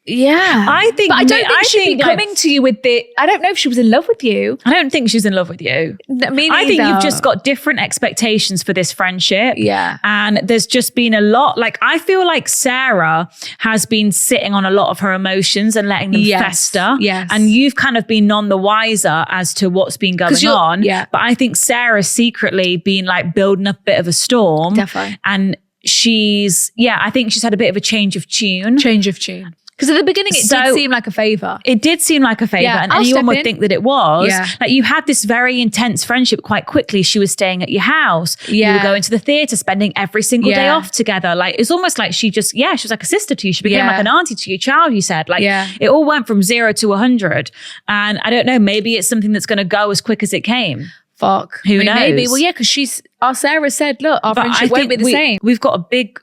yeah. I think. But I don't think she'd be coming to you with the. I don't know if she was in love with you. I don't think she's in love with you. Me I think neither. you've just got different expectations for this friendship. Yeah. And there's just been a lot. Like, I feel like Sarah has been sitting on a lot of her emotions and letting them fester. Yes. And you've kind of been none the wiser as to what's been going on. Yeah. But I think Sarah's secretly been like building up a bit of a storm. Definitely. And I think she's had a bit of a change of tune. Because at the beginning, it did seem like a favor. It did seem like a favor. Yeah, and I'll anyone step would in. think that it was. Yeah. Like you had this very intense friendship quite quickly. She was staying at your house. You were going to the theatre, spending every single day off together. Like it's almost like she was like a sister to you. She became like an auntie to your child, you said. Like it all went from 0 to 100. And I don't know, maybe it's something that's going to go as quick as it came. Fuck. Who knows? Maybe. Well, yeah, because our Sarah said, look, our friendship won't be the same. We've got a big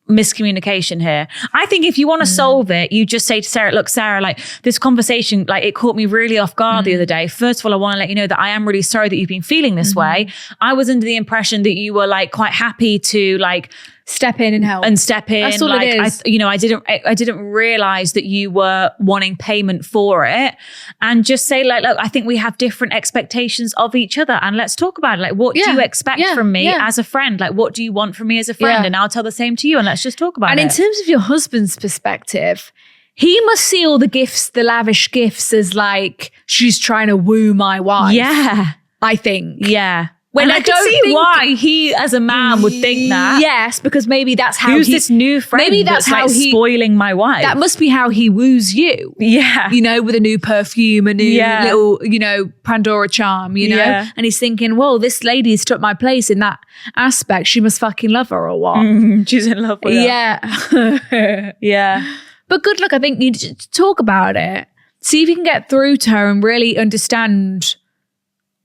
miscommunication here. I think if you want to solve it, you just say to Sarah, look, Sarah, like this conversation, like it caught me really off guard the other day. First of all, I want to let you know that I am really sorry that you've been feeling this way. I was under the impression that you were like quite happy to like step in and help. That's all like, it is. I didn't realize that you were wanting payment for it, and just say like, look, I think we have different expectations of each other, and let's talk about it. Like, what do you expect from me as a friend? Like, what do you want from me as a friend? And I'll tell the same to you, and let's just talk about it. And in terms of your husband's perspective, he must see all the gifts, the lavish gifts, as like, she's trying to woo my wife. Yeah. I think. Yeah. When I can see why he, as a man, would think that. Yes, because maybe that's how Who's this new friend? Maybe that's how like spoiling my wife. That must be how he woos you. Yeah, you know, with a new perfume, a new little, you know, Pandora charm. You know, and he's thinking, "Whoa, this lady's took my place in that aspect. She must fucking love her, or what?" She's in love with her. Yeah, yeah. But good luck. I think you need to talk about it. See if you can get through to her and really understand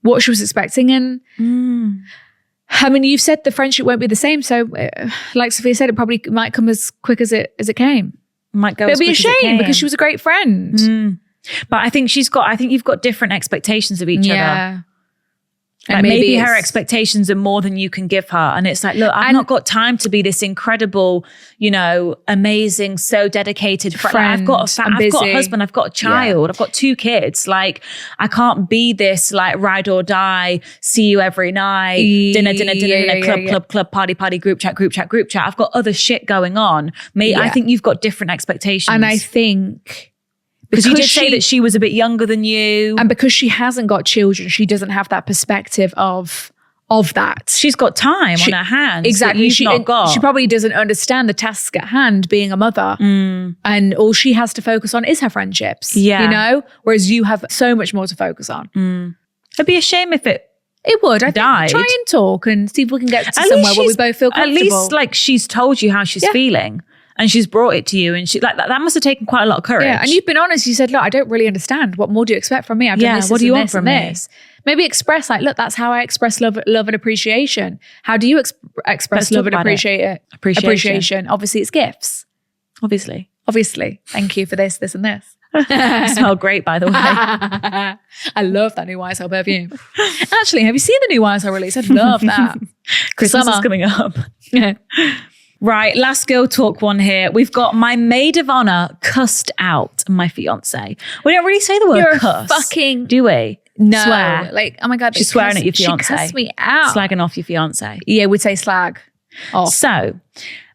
what she was expecting. And I mean, you've said the friendship won't be the same. So like Sophia said, it probably might come as quick as it came. Might go. It'll be a shame because she was a great friend. But I think you've got different expectations of each other. And like maybe her expectations are more than you can give her. And it's like, look, I've not got time to be this incredible, you know, amazing, so dedicated friend. Like, I've got a husband, I've got a child, I've got 2 kids. Like, I can't be this like ride or die, see you every night, dinner, club, party, group chat. I've got other shit going on. I think you've got different expectations. And I think... Because you did say that she was a bit younger than you. And because she hasn't got children, she doesn't have that perspective of that. She's got time on her hands. Exactly. She probably doesn't understand the task at hand, being a mother. And all she has to focus on is her friendships. Yeah. You know? Whereas you have so much more to focus on. It'd be a shame if it would. I died. Think try and talk and see if we can get to somewhere where we both feel comfortable. At least like she's told you how she's feeling. And she's brought it to you, and she like that must have taken quite a lot of courage. Yeah, and you've been honest. You said, "Look, I don't really understand. What more do you expect from me? I've done this. What do you want from me?" Maybe express like, "Look, that's how I express love and appreciation. How do you express love and appreciation? Obviously, it's gifts. Obviously. Thank you for this, and this. You smell great, by the way. I love that new YSL perfume. Actually, have you seen the new YSL release? I love that. Christmas is coming up. Right, last girl talk one here. We've got my maid of honor cussed out my fiance. We don't really say the word cuss. Fucking do we? No. Swear. Like, oh my God. She's swearing at your fiance. She cussed me out. Slagging off your fiance. Yeah, we'd say slag off. So,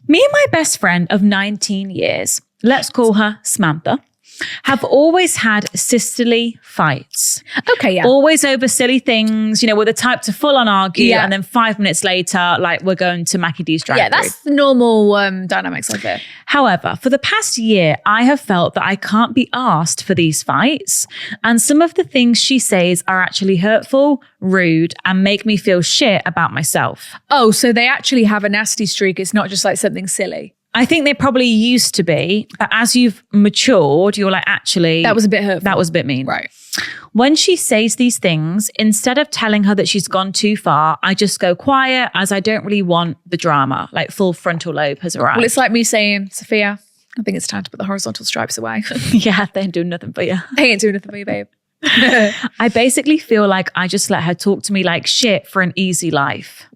me and my best friend of 19 years, let's call her Samantha, have always had sisterly fights. Okay, yeah. Always over silly things. You know, we're the type to full on argue and then 5 minutes later, like we're going to Mackie D's drive-thru. Yeah, that's the normal dynamics of it. However, for the past year, I have felt that I can't be asked for these fights. And some of the things she says are actually hurtful, rude, and make me feel shit about myself. Oh, so they actually have a nasty streak. It's not just like something silly. I think they probably used to be, but as you've matured, you're like, actually... That was a bit hurtful. That was a bit mean. Right. When she says these things, instead of telling her that she's gone too far, I just go quiet as I don't really want the drama. Like full frontal lobe has arrived. Well, it's like me saying, Sophia, I think it's time to put the horizontal stripes away. Yeah, they ain't doing nothing for you. They ain't doing nothing for you, babe. I basically feel like I just let her talk to me like shit for an easy life.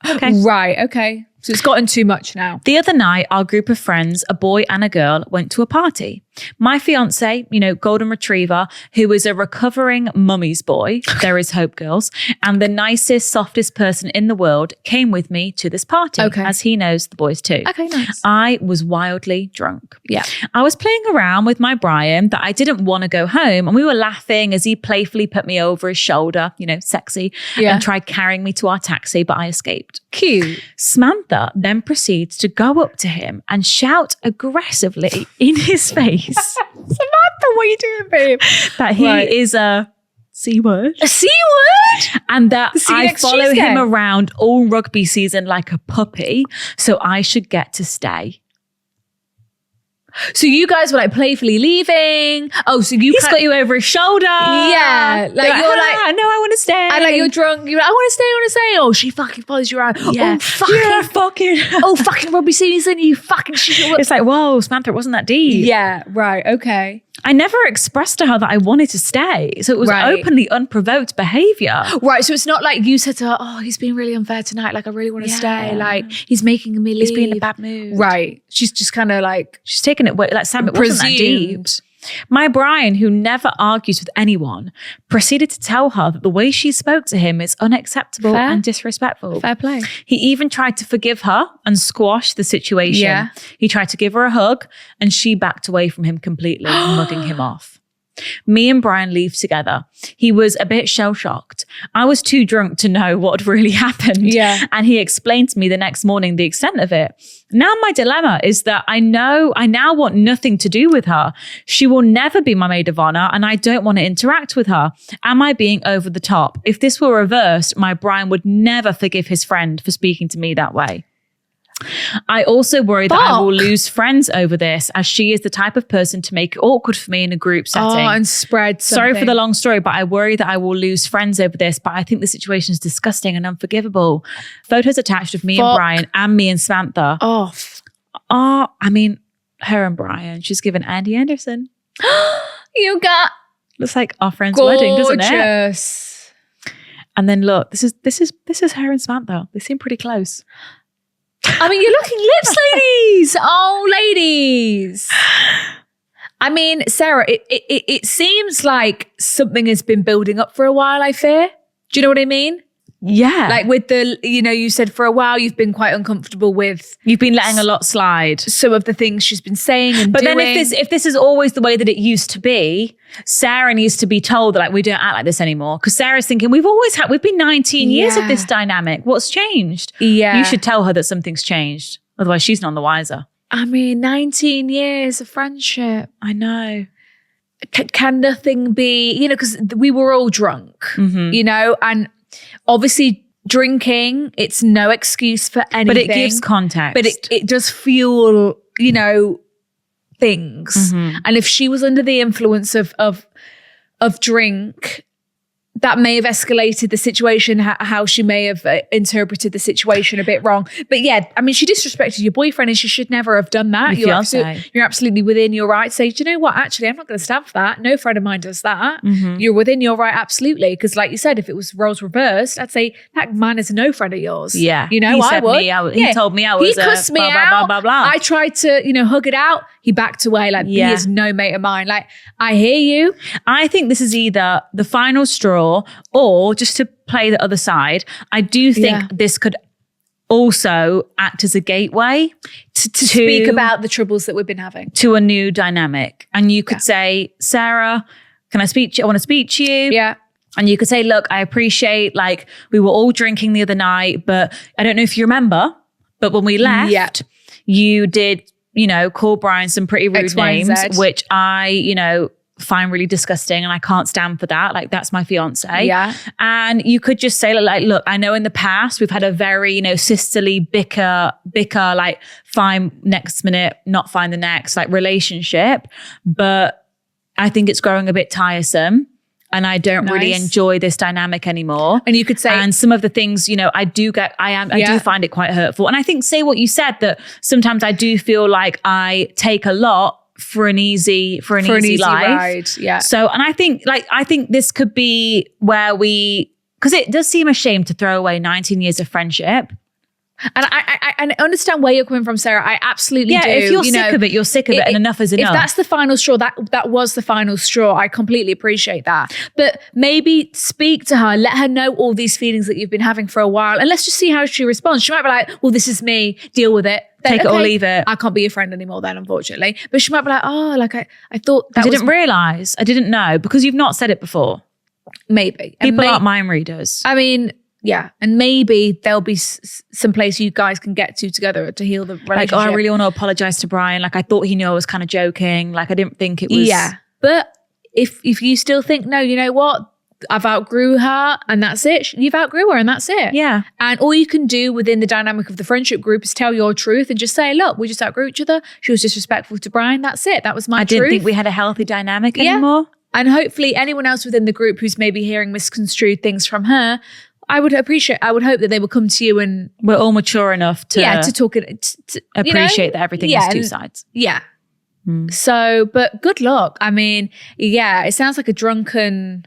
Okay. Right, okay. So it's gotten too much now. The other night, our group of friends, a boy and a girl, went to a party. My fiance, you know, golden retriever, who is a recovering mummy's boy, there is hope, girls, and the nicest, softest person in the world came with me to this party, as he knows the boys too. Okay, nice. I was wildly drunk. Yeah. I was playing around with my Brian that I didn't want to go home, and we were laughing as he playfully put me over his shoulder, you know, sexy, and tried carrying me to our taxi, but I escaped. Cute. Samantha then proceeds to go up to him and shout aggressively in his face. Samantha, what are you doing, babe? That he is a C word. A C word? And that I follow him around all rugby season like a puppy, so I should get to stay. So you guys were like playfully leaving. Oh, so He's got you over his shoulder. Yeah. Like you're like, no, I want to stay. and like you're drunk. You're like, I want to stay. Oh, she fucking follows you around. Yeah. Oh, fucking. Yeah, fucking. Oh, fucking Robbie Season. You fucking shit. It's like, whoa, Samantha, it wasn't that deep. Yeah. Right. Okay. I never expressed to her that I wanted to stay. So it was Right. openly unprovoked behavior. Right. So it's not like you said to her, oh, he's being really unfair tonight. Like, I really want to stay. Like, he's making me leave. He's being in a bad mood. Right. She's just kind of like, She's taking it like Sam, it wasn't that deep. presumed. My Brian, who never argues with anyone, proceeded to tell her that the way she spoke to him is unacceptable Fair. and disrespectful. Fair play. He even tried to forgive her and squash the situation. Yeah. He tried to give her a hug and she backed away from him completely, mugging him off. Me and Brian leave together. He was a bit shell-shocked. I was too drunk to know what had really happened. Yeah. And he explained to me the next morning the extent of it. Now my dilemma is that I now want nothing to do with her. She will never be my maid of honor and I don't want to interact with her. Am I being over the top? If this were reversed, my Brian would never forgive his friend for speaking to me that way. I also worry that I will lose friends over this, as she is the type of person to make it awkward for me in a group setting. Oh, and spread something. Sorry for the long story, but I worry that I will lose friends over this. But I think the situation is disgusting and unforgivable. Photos attached of me and Brian and me and Samantha. Oh. I mean, her and Brian. She's given Andy Anderson. You got Looks like our friend's wedding, doesn't it? gorgeous. And then look, this is her and Samantha. They seem pretty close. I mean, you're looking lips, ladies. Oh, ladies. I mean, Sarah, it seems like something has been building up for a while, I fear. Do you know what I mean? Yeah. Like with the, you said for a while you've been quite uncomfortable with You've been letting a lot slide. some of the things she's been saying and But doing. then if this is always the way that it used to be, Sarah needs to be told that like we don't act like this anymore. Because Sarah's thinking we've been 19 years of this dynamic. What's changed? Yeah. You should tell her that something's changed. Otherwise she's none the wiser. I mean, 19 years of friendship. I know. Can nothing be, because we were all drunk, and obviously drinking, it's no excuse for anything. But it gives context. But it does fuel, things. And if she was under the influence of drink, that may have escalated the situation, how she may have interpreted the situation a bit wrong. But yeah, I mean, she disrespected your boyfriend and she should never have done that. Your You're absolutely within your right to say, do you know what? Actually, I'm not going to stand for that. No friend of mine does that. You're within your right, absolutely. Because like you said, if it was roles reversed, I'd say that man is no friend of yours. Yeah. He said would. He told me I was He cussed me blah, out. blah, blah, blah, blah. I tried to, hug it out. He backed away. Like, he is no mate of mine. Like, I hear you. I think this is either the final straw or just to play the other side. I do think this could also act as a gateway to speak about the troubles that we've been having. To a new dynamic. And you could say, Sarah, can I speak to you? I want to speak to you. Yeah. And you could say, look, I appreciate, like, we were all drinking the other night, but I don't know if you remember, but when we left, you did, call Brian some pretty rude X, Y, and names, Z. which I, find really disgusting and I can't stand for that. Like, that's my fiance. Yeah. And you could just say, like, look, I know in the past we've had a very, sisterly bicker, like fine next minute, not fine the next, like relationship. But I think it's growing a bit tiresome. And I don't really enjoy this dynamic anymore. And you could say, and some of the things, I do find it quite hurtful. And I think, say what you said, that sometimes I do feel like I take a lot for an easy life. Ride. Yeah. So, and I think this could be where because it does seem a shame to throw away 19 years of friendship. And I understand where you're coming from, Sarah. I absolutely do. If you're sick of it, you're sick of it, and enough is enough. If that's the final straw, that was the final straw. I completely appreciate that. But maybe speak to her, let her know all these feelings that you've been having for a while, and let's just see how she responds. She might be like, well, this is me, deal with it. Then, Take it or leave it. I can't be your friend anymore then, unfortunately. But she might be like, oh, like I thought that I didn't realise. I didn't know, because you've not said it before. Maybe. People aren't mind readers. I mean, yeah. And maybe there'll be some place you guys can get to together to heal the relationship. Like, I really want to apologise to Brian. Like, I thought he knew I was kind of joking. Like, I didn't think it was. Yeah. But if you still think, no, you know what? I've outgrew her and that's it. You've outgrew her and that's it. Yeah. And all you can do within the dynamic of the friendship group is tell your truth and just say, look, we just outgrew each other. She was disrespectful to Brian. That's it. That was my truth. I didn't think we had a healthy dynamic Yeah. anymore. And hopefully anyone else within the group who's maybe hearing misconstrued things from her, I would hope that they will come to you and We're all mature enough to to talk it, to appreciate that everything has two and- sides. Yeah. So, but good luck. I mean, yeah, it sounds like a drunken,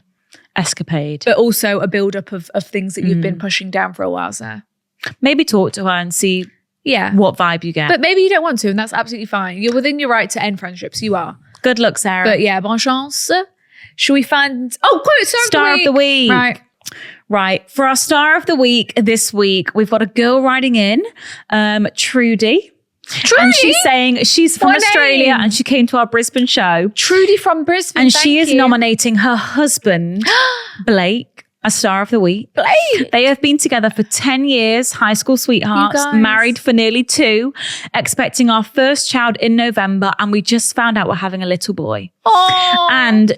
Escapade. but also a build-up of things that you've been pushing down for a while, Sarah. Maybe talk to her and see Yeah. what vibe you get. But maybe you don't want to, and that's absolutely fine. You're within your right to end friendships. You are. Good luck, Sarah. But yeah, bon chance. Should we find... Oh, quote, Star of the week. Right. For our star of the week this week, we've got a girl writing in, Trudy. And she's saying she's from What Australia name? and she came to our Brisbane show. Trudy from Brisbane. And she thank is you. nominating her husband, Blake, a star of the week. Blake. They have been together for 10 years, high school sweethearts, You guys. married for nearly 2, expecting our first child in November. And we just found out we're having a little boy. Oh. And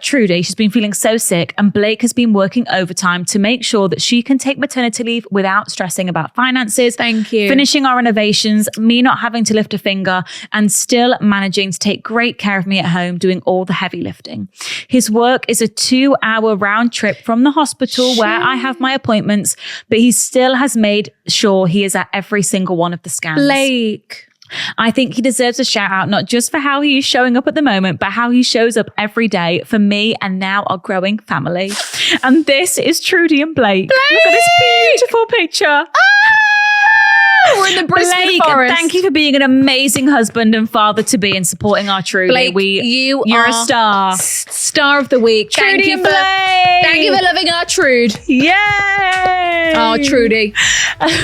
Trudy, she's been feeling so sick, and Blake has been working overtime to make sure that she can take maternity leave without stressing about finances. Thank you. Finishing our renovations, me not having to lift a finger, and still managing to take great care of me at home, doing all the heavy lifting. His work is a 2-hour round trip from the hospital where I have my appointments, but he still has made sure he is at every single one of the scans. Blake. I think he deserves a shout out, not just for how he is showing up at the moment, but how he shows up every day for me and now our growing family. And this is Trudy and Blake. Look at this beautiful picture. We're in the Brisbane Blake, forest. thank you for being an amazing husband and father to be and supporting our Trudy. Blake, you're a star. Star of the week. Trudy and Blake. Thank you for loving our Trude. Yay! Oh, Trudy.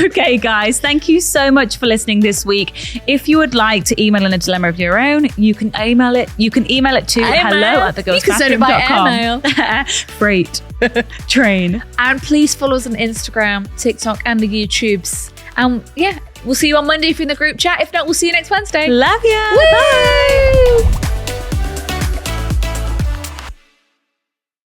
Okay, guys, thank you so much for listening this week. If you would like to email in a dilemma of your own, you can email it. You can email it to hello@thegirlsbathroom.com. You can send it by Freight. Train. And please follow us on Instagram, TikTok, and the YouTubes. And yeah, we'll see you on Monday if you're in the group chat. If not, we'll see you next Wednesday. Love ya. Woo! Bye.